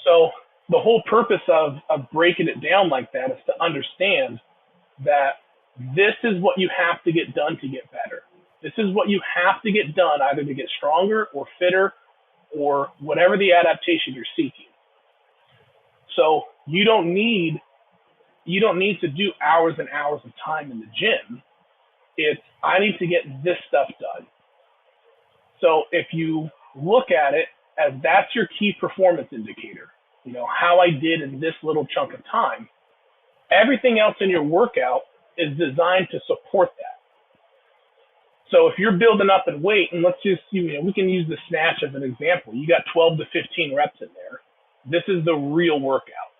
So the whole purpose of breaking it down like that is to understand that this is what you have to get done to get better. This is what you have to get done either to get stronger or fitter or whatever the adaptation you're seeking. So you don't need to do hours and hours of time in the gym. It's, I need to get this stuff done. So if you look at it as that's your key performance indicator, how I did in this little chunk of time, everything else in your workout is designed to support that. So if you're building up in weight, and let's just, we can use the snatch as an example. You got 12 to 15 reps in there. This is the real workout.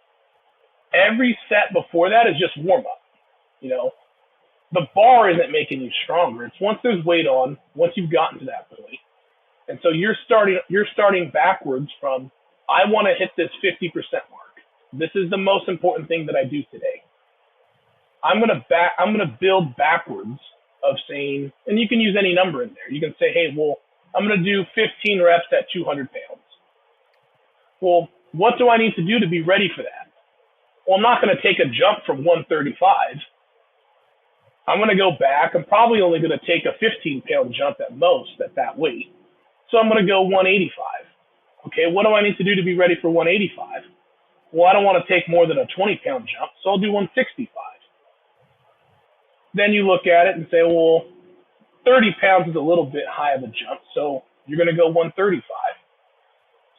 Every set before that is just warm up. The bar isn't making you stronger. It's once there's weight on, once you've gotten to that point. And so you're starting backwards from, I want to hit this 50% mark. This is the most important thing that I do today. I'm going to build backwards of saying, and you can use any number in there. You can say, hey, well, I'm going to do 15 reps at 200 pounds. Well, what do I need to do to be ready for that? Well, I'm not going to take a jump from 135. I'm going to go back. I'm probably only going to take a 15-pound jump at most at that weight. So I'm going to go 185. Okay, what do I need to do to be ready for 185? Well, I don't want to take more than a 20-pound jump, so I'll do 165. Then you look at it and say, well, 30 pounds is a little bit high of a jump, so you're going to go 135.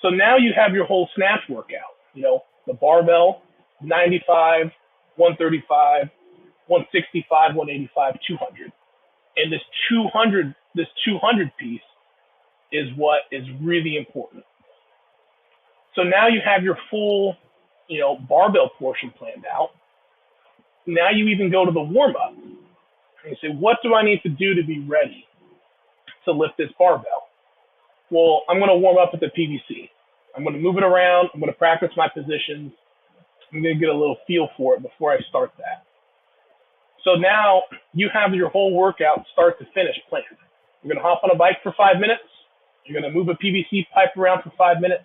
So now you have your whole snatch workout. The barbell, 95, 135, 165, 185, 200. And this 200 piece is what is really important. So now you have your full, barbell portion planned out. Now you even go to the warm-up. And you say, what do I need to do to be ready to lift this barbell? Well, I'm going to warm up with the PVC. I'm going to move it around. I'm going to practice my positions. I'm going to get a little feel for it before I start that. So now you have your whole workout start to finish planned. You're going to hop on a bike for 5 minutes. You're going to move a PVC pipe around for 5 minutes.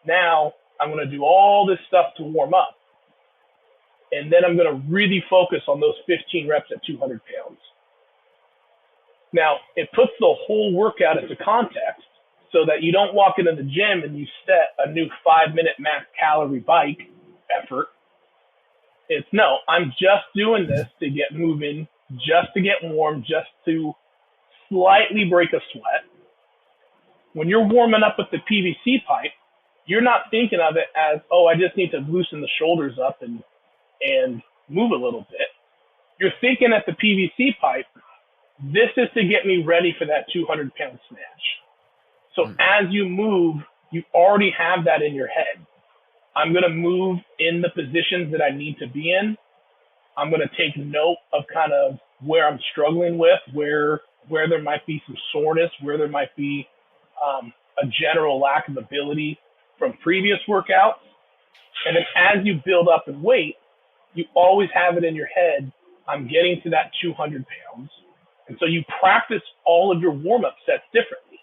Now I'm going to do all this stuff to warm up. And then I'm going to really focus on those 15 reps at 200 pounds. Now, it puts the whole workout into context so that you don't walk into the gym and you set a new 5-minute max calorie bike effort. It's no, I'm just doing this to get moving, just to get warm, just to slightly break a sweat. When you're warming up with the PVC pipe, you're not thinking of it as, oh, I just need to loosen the shoulders up and move a little bit. You're thinking at the PVC pipe, this is to get me ready for that 200-pound snatch. So as you move, you already have that in your head. I'm going to move in the positions that I need to be in. I'm going to take note of kind of where I'm struggling with, where there might be some soreness, where there might be a general lack of ability from previous workouts. And then as you build up in weight, you always have it in your head, I'm getting to that 200 pounds. And so you practice all of your warm-up sets differently.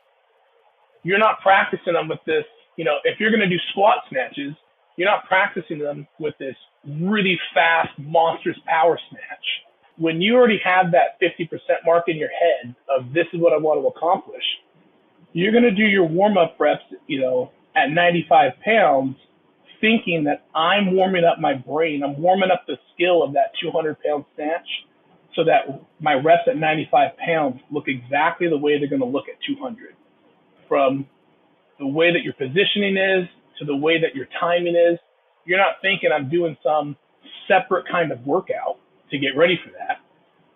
You're not practicing them with this, if you're going to do squat snatches, you're not practicing them with this really fast, monstrous power snatch. When you already have that 50% mark in your head of this is what I want to accomplish, you're going to do your warm-up reps, at 95 pounds, thinking that I'm warming up my brain. I'm warming up the skill of that 200-pound snatch so that my reps at 95 pounds look exactly the way they're going to look at 200. From the way that your positioning is to the way that your timing is, you're not thinking I'm doing some separate kind of workout to get ready for that.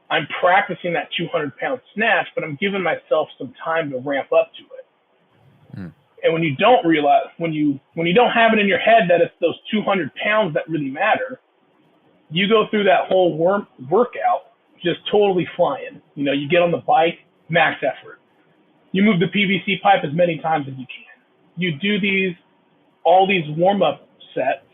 I'm practicing that 200-pound snatch, but I'm giving myself some time to ramp up to it. Mm. And when you don't realize, when you don't have it in your head that it's those 200 pounds that really matter, you go through that whole workout just totally flying. You get on the bike, max effort. You move the PVC pipe as many times as you can. You do all these warm-up sets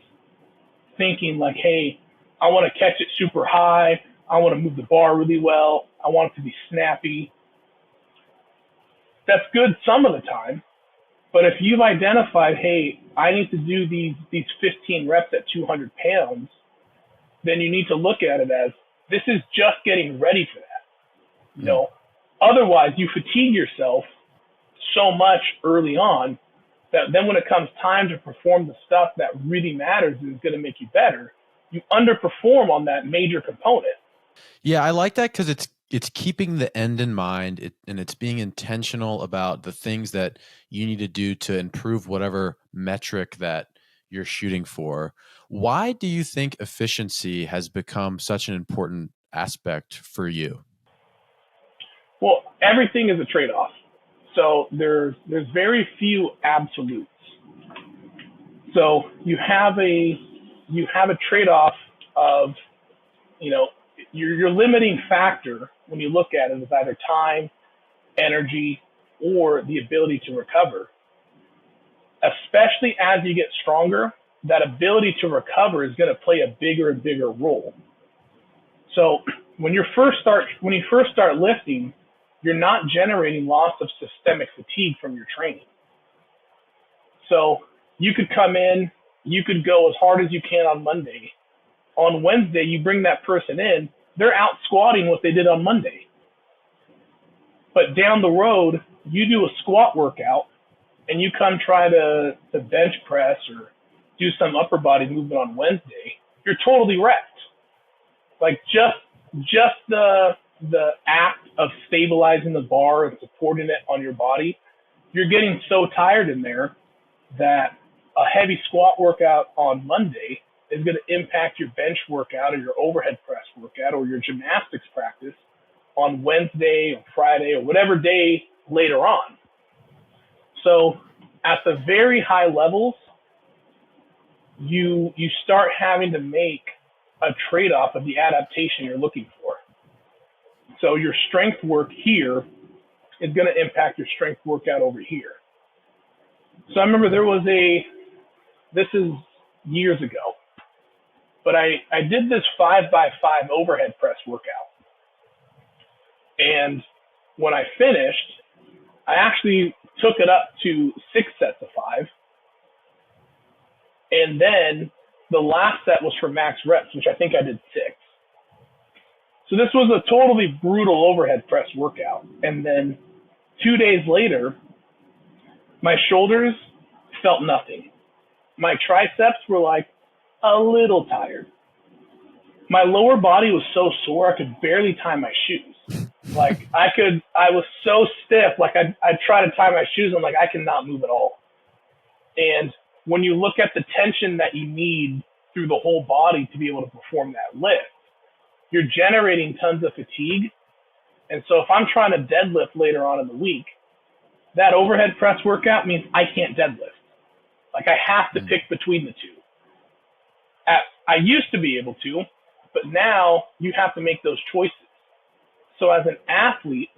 thinking like, hey, I want to catch it super high. I want to move the bar really well. I want it to be snappy. That's good some of the time. But if you've identified, hey, I need to do these 15 reps at 200 pounds, then you need to look at it as this is just getting ready for that. Otherwise you fatigue yourself so much early on that then when it comes time to perform the stuff that really matters and is going to make you better, you underperform on that major component. Yeah, I like that because it's keeping the end in mind, and it's being intentional about the things that you need to do to improve whatever metric that you're shooting for. Why do you think efficiency has become such an important aspect for you? Well, everything is a trade-off. So there's very few absolutes. So you have a trade-off of, your limiting factor when you look at it is either time, energy, or the ability to recover. Especially as you get stronger, that ability to recover is going to play a bigger and bigger role. So when you first start lifting, you're not generating loss of systemic fatigue from your training. So you could come in, you could go as hard as you can on Monday. On Wednesday, you bring that person in, they're out squatting what they did on Monday. But down the road, you do a squat workout and you come try to bench press or do some upper body movement on Wednesday, you're totally wrecked. Like just the act of stabilizing the bar and supporting it on your body, you're getting so tired in there that a heavy squat workout on Monday is going to impact your bench workout or your overhead press workout or your gymnastics practice on Wednesday or Friday or whatever day later on. So at the very high levels, you start having to make a trade-off of the adaptation you're looking for. So your strength work here is going to impact your strength workout over here. So I remember this is years ago, but I did this 5x5 overhead press workout. And when I finished, I actually took it up to 6 sets of 5. And then the last set was for max reps, which I think I did 6. So this was a totally brutal overhead press workout. And then 2 days later, my shoulders felt nothing. My triceps were like a little tired. My lower body was so sore I could barely tie my shoes. Like I was so stiff. Like I'd try to tie my shoes and like I cannot move at all. And when you look at the tension that you need through the whole body to be able to perform that lift, you're generating tons of fatigue. And so if I'm trying to deadlift later on in the week, that overhead press workout means I can't deadlift. Like I have to pick between the two. I used to be able to, but now you have to make those choices. So as an athlete,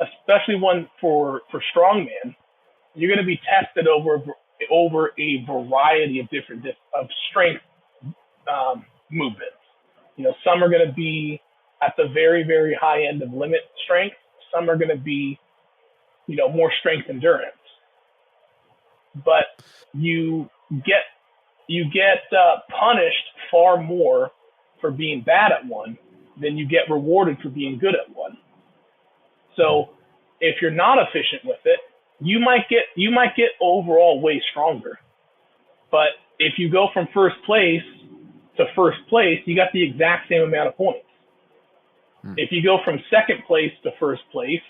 especially one for strongman, you're going to be tested over a variety of different strength movements. You know, some are going to be at the very, very high end of limit strength. Some are going to be, you know, more strength endurance. But you get punished far more for being bad at one than you get rewarded for being good at one. So if you're not efficient with it, you might get overall way stronger. But if you go from first place to first place, you got the exact same amount of points. If you go from second place to first place,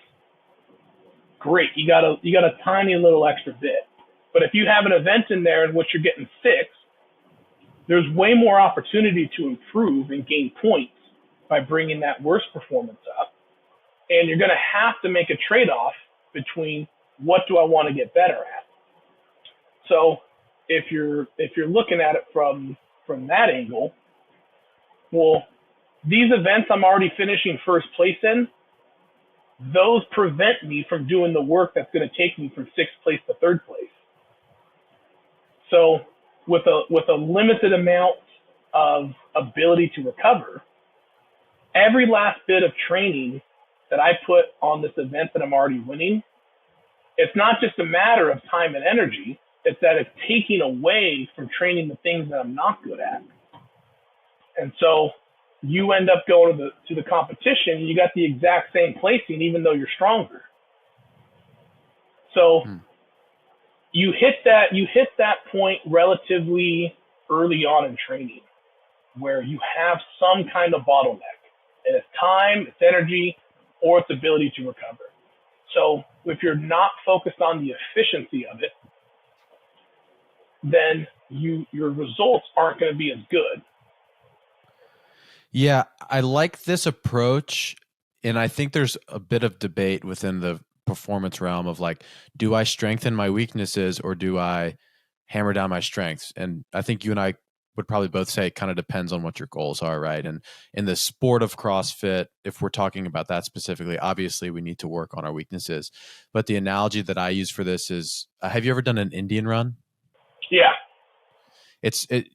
great, you got a tiny little extra bit. But if you have an event in there in which you're getting 6, there's way more opportunity to improve and gain points by bringing that worst performance up. And you're going to have to make a trade-off between what do I want to get better at. So if you're looking at it from that angle, well, these events I'm already finishing first place in, those prevent me from doing the work that's going to take me from 6th place to 3rd place. So with a limited amount of ability to recover, every last bit of training that I put on this event that I'm already winning, it's not just a matter of time and energy, it's that it's taking away from training the things that I'm not good at. And so you end up going to the competition, you got the exact same placing even though you're stronger. So you hit that point relatively early on in training where you have some kind of bottleneck. And it's time, it's energy, or it's ability to recover. So if you're not focused on the efficiency of it, then your results aren't going to be as good. Yeah, I like this approach, and I think there's a bit of debate within the performance realm of like, do I strengthen my weaknesses or do I hammer down my strengths? And I think you and I would probably both say it kind of depends on what your goals are, right? And in the sport of CrossFit, if we're talking about that specifically, obviously we need to work on our weaknesses. But the analogy that I use for this is, have you ever done an Indian run? Yeah.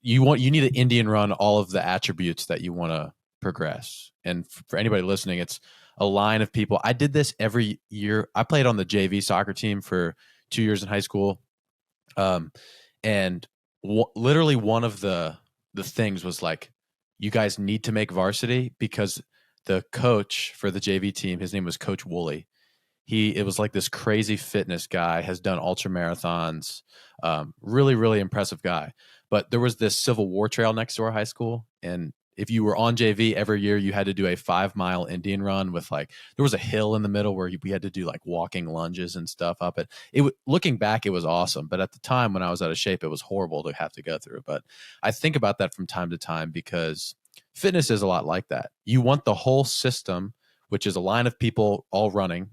You need an Indian run all of the attributes that you want to progress. And for anybody listening, it's a line of people. I did this every year. I played on the JV soccer team for 2 years in high school. And literally one of the things was like, you guys need to make varsity, because the coach for the JV team, his name was Coach Woolley. It was like this crazy fitness guy, has done ultra marathons, really, really impressive guy. But there was this Civil War trail next to our high school. And if you were on JV every year, you had to do a 5-mile Indian run with there was a hill in the middle where we had to do like walking lunges and stuff up it. Looking back, it was awesome. But at the time when I was out of shape, it was horrible to have to go through. But I think about that from time to time because fitness is a lot like that. You want the whole system, which is a line of people all running,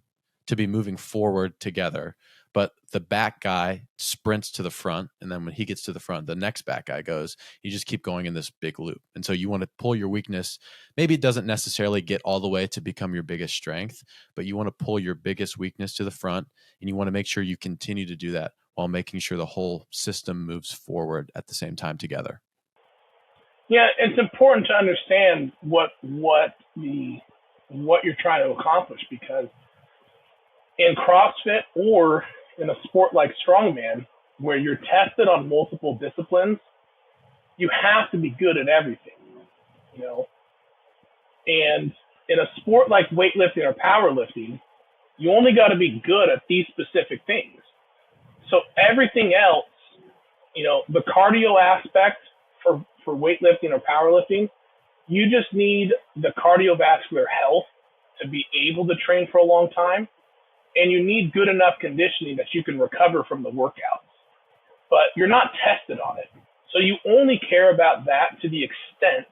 to be moving forward together. But the back guy sprints to the front, and then when he gets to the front, the next back guy goes. You just keep going in this big loop. And so you want to pull your weakness. Maybe it doesn't necessarily get all the way to become your biggest strength, but you want to pull your biggest weakness to the front, and you want to make sure you continue to do that while making sure the whole system moves forward at the same time together. Yeah, it's important to understand what you're trying to accomplish, because in CrossFit or in a sport like strongman, where you're tested on multiple disciplines, you have to be good at everything, you know. And in a sport like weightlifting or powerlifting, you only got to be good at these specific things. So everything else, you know, the cardio aspect for weightlifting or powerlifting, you just need the cardiovascular health to be able to train for a long time. And you need good enough conditioning that you can recover from the workouts. But you're not tested on it. So you only care about that to the extent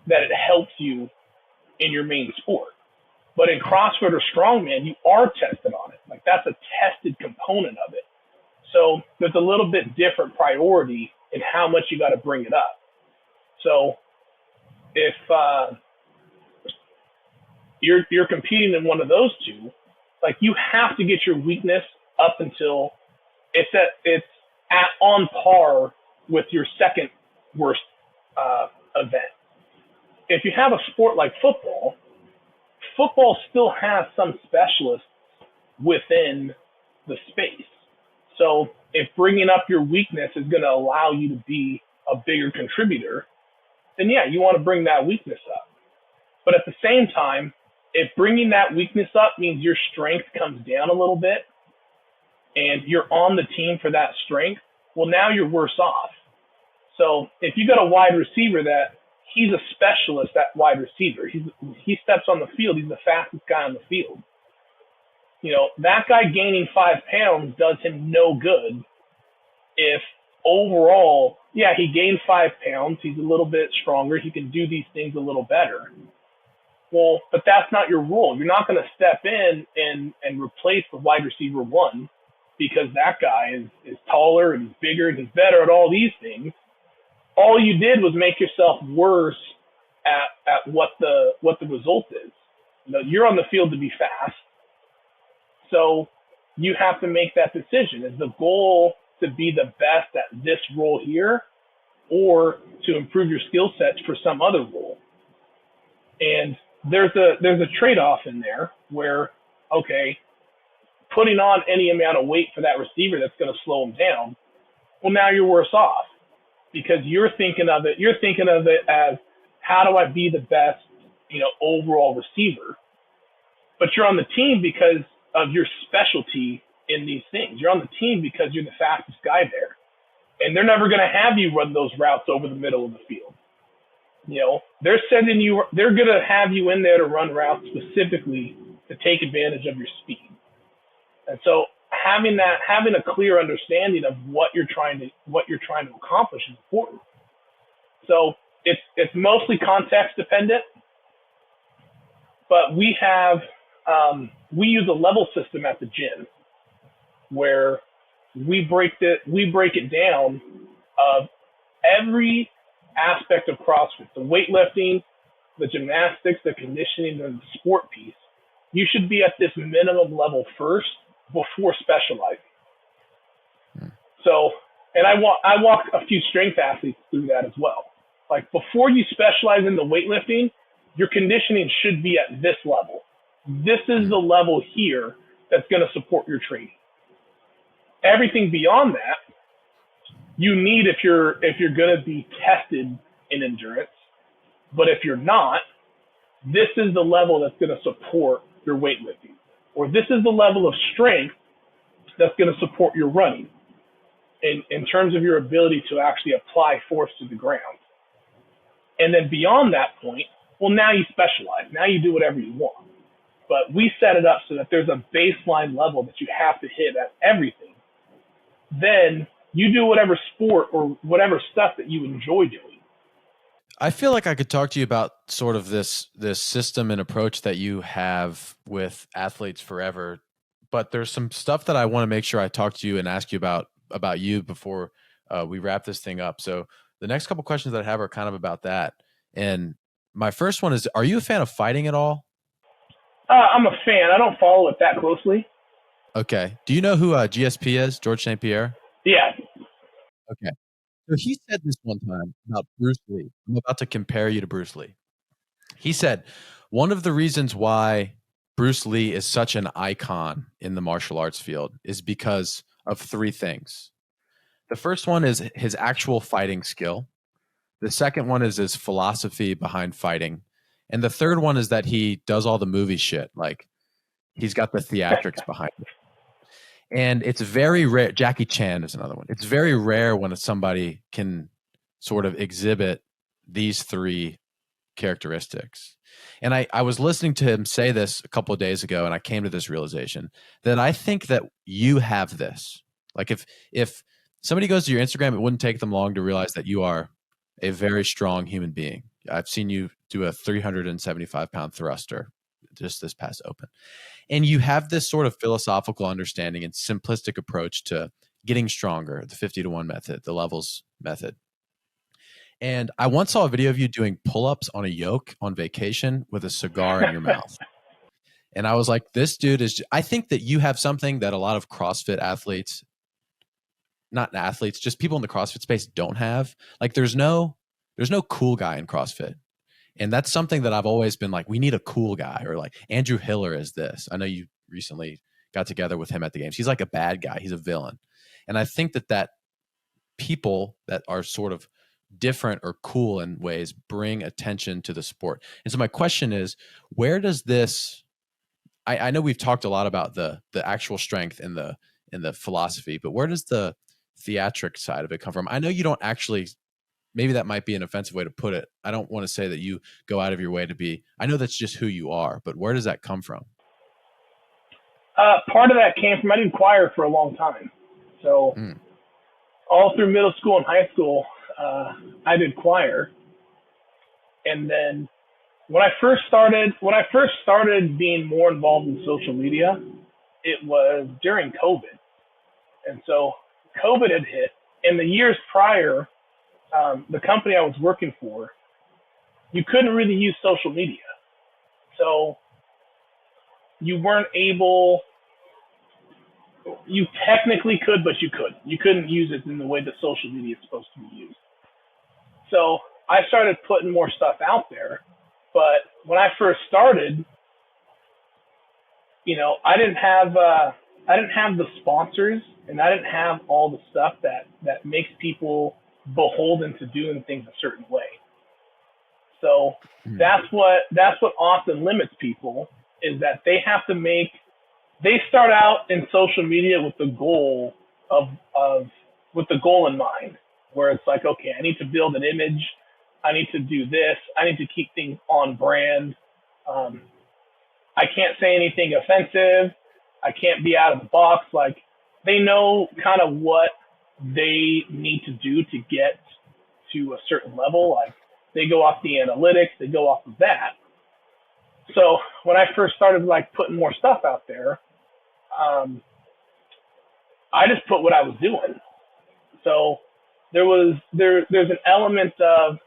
that it helps you in your main sport. But in CrossFit or strongman, you are tested on it. Like, that's a tested component of it. So there's a little bit different priority in how much you got to bring it up. So if you're competing in one of those two, like, you have to get your weakness up until it's on par with your second worst event. If you have a sport like football still has some specialists within the space. So if bringing up your weakness is going to allow you to be a bigger contributor, then yeah, you want to bring that weakness up. But at the same time, if bringing that weakness up means your strength comes down a little bit and you're on the team for that strength, well, now you're worse off. So if you got a wide receiver that he's a specialist at wide receiver, he steps on the field, he's the fastest guy on the field. You know, that guy gaining 5 pounds does him no good if overall, yeah, he gained 5 pounds, he's a little bit stronger, he can do these things a little better. Well, but that's not your role. You're not going to step in and replace the wide receiver one because that guy is taller and he's bigger and he's better at all these things. All you did was make yourself worse at what the result is. You know, you're on the field to be fast. So you have to make that decision. Is the goal to be the best at this role here or to improve your skill sets for some other role? And there's a trade-off in there where, okay, putting on any amount of weight for that receiver that's going to slow him down, well, now you're worse off because you're thinking of it as, how do I be the best, you know, overall receiver? But you're on the team because of your specialty in these things. You're on the team because you're the fastest guy there. And they're never going to have you run those routes over the middle of the field. You know, they're going to have you in there to run routes specifically to take advantage of your speed. And so having a clear understanding of what you're trying to accomplish is important. So it's mostly context dependent, but we use a level system at the gym where we break it down of every aspect of CrossFit, the weightlifting, the gymnastics, the conditioning, and the sport piece. You should be at this minimum level first before specializing. So, and I walk a few strength athletes through that as well. Like, before you specialize in the weightlifting, your conditioning should be at this level. This is the level here that's going to support your training. Everything beyond that, you need if you're going to be tested in endurance. But if you're not, this is the level that's going to support your weightlifting. Or this is the level of strength that's going to support your running in terms of your ability to actually apply force to the ground. And then beyond that point, well, now you specialize. Now you do whatever you want. But we set it up so that there's a baseline level that you have to hit at everything. Then you do whatever sport or whatever stuff that you enjoy doing. I feel like I could talk to you about sort of this system and approach that you have with athletes forever, but there's some stuff that I want to make sure I talk to you and ask you about you before we wrap this thing up. So the next couple questions that I have are kind of about that. And my first one is, are you a fan of fighting at all? I'm a fan. I don't follow it that closely. Okay. Do you know who GSP is, George St. Pierre? Yeah. Okay. So he said this one time about Bruce Lee. I'm about to compare you to Bruce Lee. He said, one of the reasons why Bruce Lee is such an icon in the martial arts field is because of 3 things. The first one is his actual fighting skill. The second one is his philosophy behind fighting. And the third one is that he does all the movie shit. Like he's got the theatrics behind it. And it's very rare. Jackie Chan is another one. It's very rare when somebody can sort of exhibit these three characteristics. And I was listening to him say this a couple of days ago, and I came to this realization that I think that you have this. Like if somebody goes to your Instagram, it wouldn't take them long to realize that you are a very strong human being. I've seen you do a 375-pound thruster just this past open. And you have this sort of philosophical understanding and simplistic approach to getting stronger, the 50-to-1 method, the levels method. And I once saw a video of you doing pull-ups on a yoke on vacation with a cigar in your mouth. And I was like, this dude is, I think that you have something that a lot of CrossFit athletes, not athletes, just people in the CrossFit space don't have. Like there's no cool guy in CrossFit. And that's something that I've always been like, we need a cool guy, or like Andrew Hiller is this. I know you recently got together with him at the games. He's like a bad guy. He's a villain. And I think that people that are sort of different or cool in ways bring attention to the sport. And so my question is, where does this, I know we've talked a lot about the actual strength and the philosophy, but where does the theatric side of it come from? I know you don't actually, maybe that might be an offensive way to put it. I don't want to say that you go out of your way to be, I know that's just who you are, but where does that come from? Part of that came from, I did choir for a long time. So all through middle school and high school, I did choir. And then when I first started being more involved in social media, it was during COVID. And so COVID had hit. In the years prior, the company I was working for, you couldn't really use social media. So you weren't able, you technically could, but you couldn't use it in the way that social media is supposed to be used. So I started putting more stuff out there, but when I first started, you know, I didn't have the sponsors, and I didn't have all the stuff that makes people beholden to doing things a certain way. So that's what often limits people, is that they start out in social media with the goal in mind, where it's like, okay, I need to build an image, I need to do this, I need to keep things on brand. I can't say anything offensive, I can't be out of the box. Like, they know kind of what they need to do to get to a certain level. Like, they go off the analytics, they go off of that. So when I first started like putting more stuff out there, I just put what I was doing. So there's an element of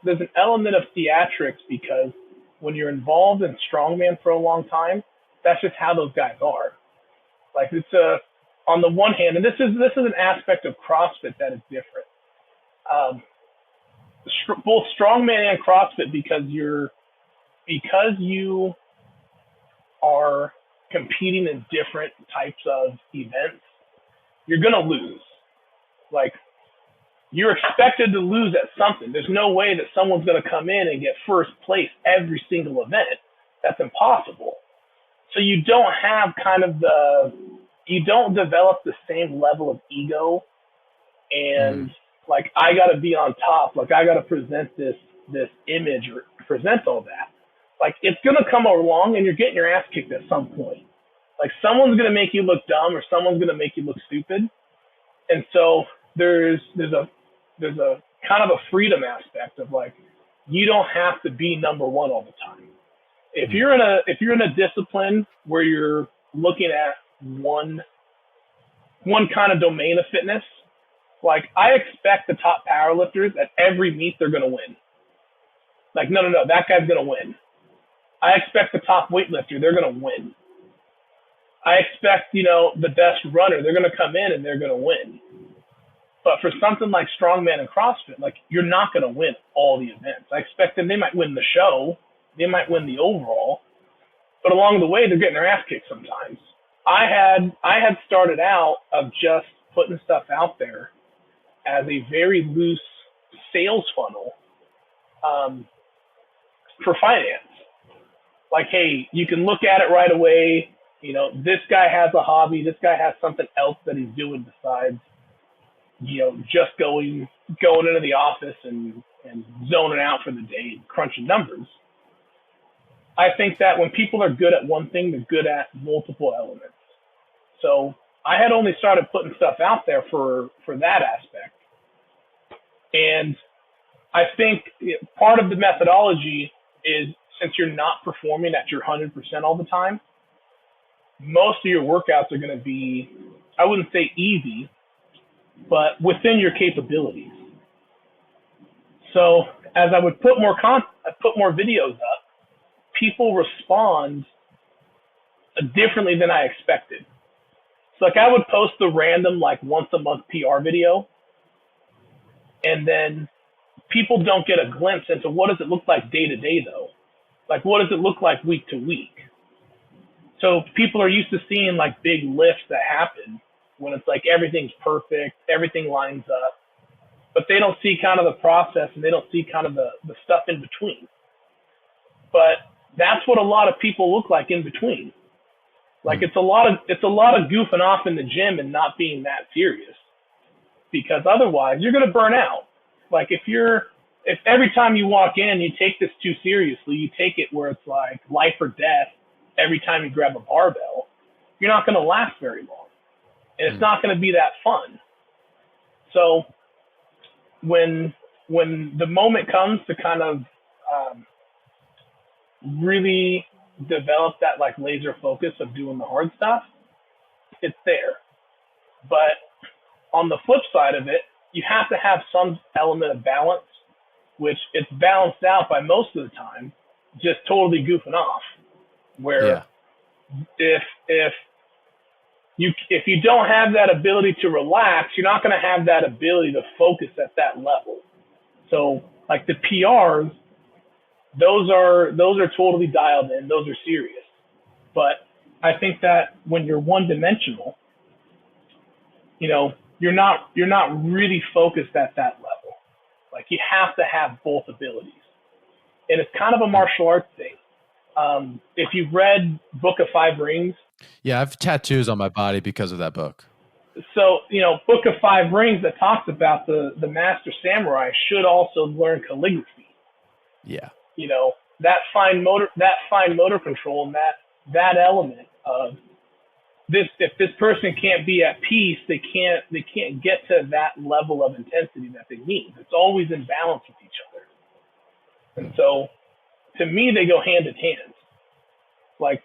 theatrics, because when you're involved in strongman for a long time, that's just how those guys are. Like, it's on the one hand, and this is an aspect of CrossFit that is different. Both strongman and CrossFit, because you are competing in different types of events, you're gonna lose. Like, you're expected to lose at something. There's no way that someone's gonna come in and get first place every single event. That's impossible. So you don't have you don't develop the same level of ego and like, I gotta be on top, like I gotta present this image or present all that. Like, it's gonna come along and you're getting your ass kicked at some point. Like, someone's gonna make you look dumb, or someone's gonna make you look stupid. And so there's a kind of a freedom aspect of, like, you don't have to be number one all the time. If you're in a discipline where you're looking at one kind of domain of fitness, like, I expect the top powerlifters at every meet, they're gonna win. Like, no, that guy's gonna win. I expect the top weightlifter, they're gonna win. I expect, the best runner, they're gonna come in and they're gonna win. But for something like strongman and CrossFit, like, you're not gonna win all the events. I expect them, they might win the show, they might win the overall, but along the way, they're getting their ass kicked sometimes. I had started out of just putting stuff out there, as a very loose sales funnel for finance. Like, hey, you can look at it right away. You know, this guy has a hobby. This guy has something else that he's doing besides, you know, just going into the office and zoning out for the day and crunching numbers. I think that when people are good at one thing, they're good at multiple elements. So I had only started putting stuff out there for that aspect. And I think part of the methodology is, since you're not performing at your 100% all the time, most of your workouts are going to be, I wouldn't say easy, but within your capabilities. So as I would put more videos up, people respond differently than I expected. So like I would post the random like once a month PR video, and then people don't get a glimpse into what does it look like day to day though. Like what does it look like week to week? So people are used to seeing like big lifts that happen when it's like everything's perfect, everything lines up, but they don't see kind of the process and they don't see kind of the stuff in between. But that's what a lot of people look like in between. Like it's a lot of goofing off in the gym and not being that serious, because otherwise you're going to burn out. Like if every time you walk in, you take this too seriously, you take it where it's like life or death every time you grab a barbell, you're not going to last very long. And it's not going to be that fun. So when the moment comes to kind of really develop that like laser focus of doing the hard stuff, it's there. But on the flip side of it, you have to have some element of balance, which it's balanced out by most of the time just totally goofing off. Where if you don't have that ability to relax, you're not going to have that ability to focus at that level. So like the PRs, those are totally dialed in. Those are serious. But I think that when you're one dimensional, you know, you're not really focused at that level. Like you have to have both abilities. And it's kind of a martial arts thing. If you've read Book of Five Rings. Yeah, I have tattoos on my body because of that book. So, you know, Book of Five Rings that talks about the master samurai should also learn calligraphy. Yeah. You know, that fine motor control and that element of this, if this person can't be at peace, they can't get to that level of intensity that they need. It's always in balance with each other. And so to me, they go hand in hand. Like,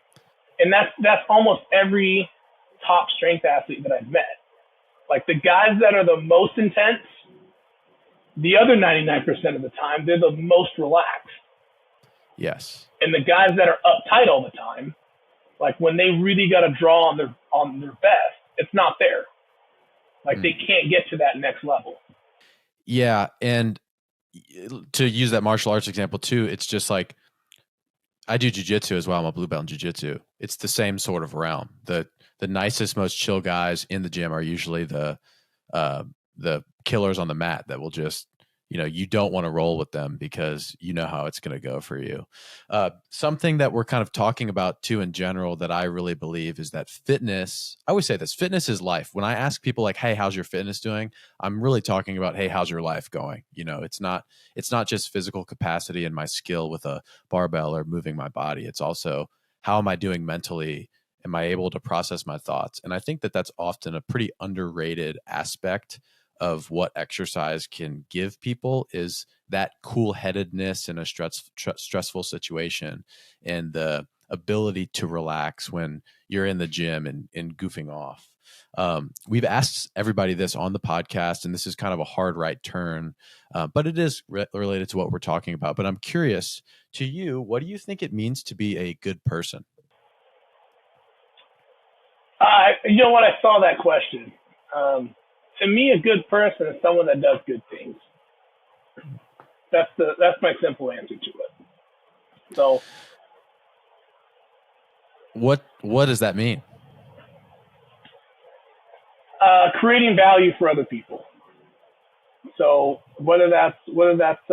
and that's almost every top strength athlete that I've met. Like the guys that are the most intense, the other 99% of the time, they're the most relaxed. Yes. And the guys that are uptight all the time, like when they really got to draw on their best, it's not there. Like they can't get to that next level. Yeah, and to use that martial arts example too, it's just like I do jiu-jitsu as well. I'm a blue belt in jiu-jitsu. It's the same sort of realm. The nicest, most chill guys in the gym are usually the killers on the mat that will just, you know, you don't want to roll with them because you know how it's going to go for you. Something that we're kind of talking about too in general that I really believe is that fitness, I always say this, fitness is life. When I ask people like, hey, how's your fitness doing? I'm really talking about, hey, how's your life going? You know, it's not just physical capacity and my skill with a barbell or moving my body. It's also, how am I doing mentally? Am I able to process my thoughts? And I think that that's often a pretty underrated aspect of what exercise can give people, is that cool-headedness in a stressful situation and the ability to relax when you're in the gym and goofing off. We've asked everybody this on the podcast, and this is kind of a hard right turn, but it is related to what we're talking about. But I'm curious, to you, what do you think it means to be a good person? You know what? I saw that question. To me, a good person is someone that does good things. That's my simple answer to it. So, what does that mean? Creating value for other people. So whether that's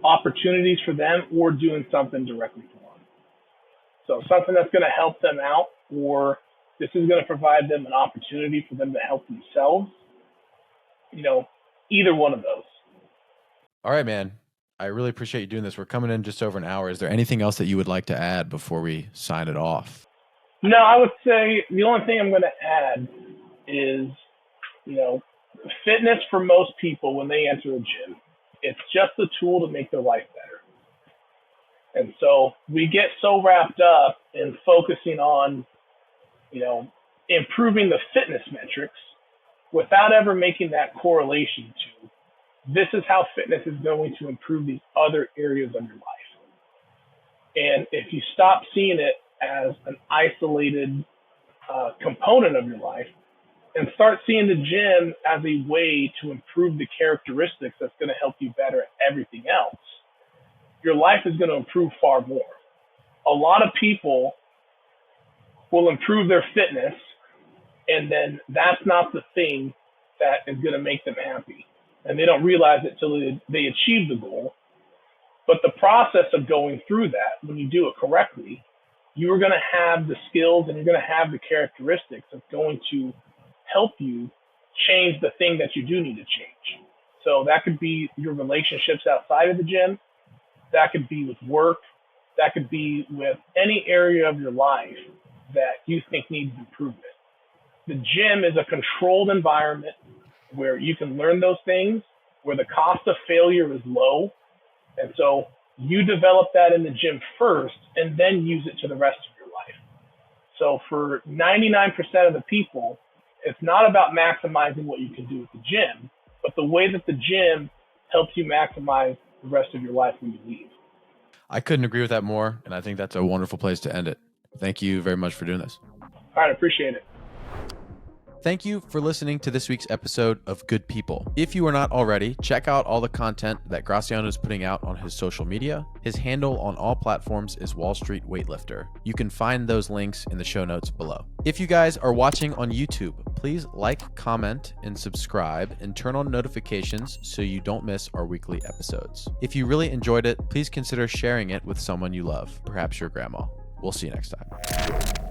opportunities for them or doing something directly for them. So something that's going to help them out, or this is going to provide them an opportunity for them to help themselves. Either one of those. All right, man. I really appreciate you doing this. We're coming in just over an hour. Is there anything else that you would like to add before we sign it off? No, I would say the only thing I'm going to add is, fitness for most people when they enter a gym, it's just a tool to make their life better. And so we get so wrapped up in focusing on, improving the fitness metrics without ever making that correlation to this is how fitness is going to improve these other areas of your life. And if you stop seeing it as an isolated component of your life and start seeing the gym as a way to improve the characteristics that's going to help you better at everything else, your life is going to improve far more. A lot of people will improve their fitness, and then that's not the thing that is going to make them happy. And they don't realize it till they achieve the goal. But the process of going through that, when you do it correctly, you are going to have the skills and you're going to have the characteristics that's going to help you change the thing that you do need to change. So that could be your relationships outside of the gym. That could be with work. That could be with any area of your life that you think needs improvement. The gym is a controlled environment where you can learn those things, where the cost of failure is low. And so you develop that in the gym first and then use it to the rest of your life. So for 99% of the people, it's not about maximizing what you can do at the gym, but the way that the gym helps you maximize the rest of your life when you leave. I couldn't agree with that more, and I think that's a wonderful place to end it. Thank you very much for doing this. All right, I appreciate it. Thank you for listening to this week's episode of Good People. If you are not already, check out all the content that Graciano is putting out on his social media. His handle on all platforms is Wallstreet Weightlifter. You can find those links in the show notes below. If you guys are watching on YouTube, please like, comment, and subscribe, and turn on notifications so you don't miss our weekly episodes. If you really enjoyed it, please consider sharing it with someone you love, perhaps your grandma. We'll see you next time.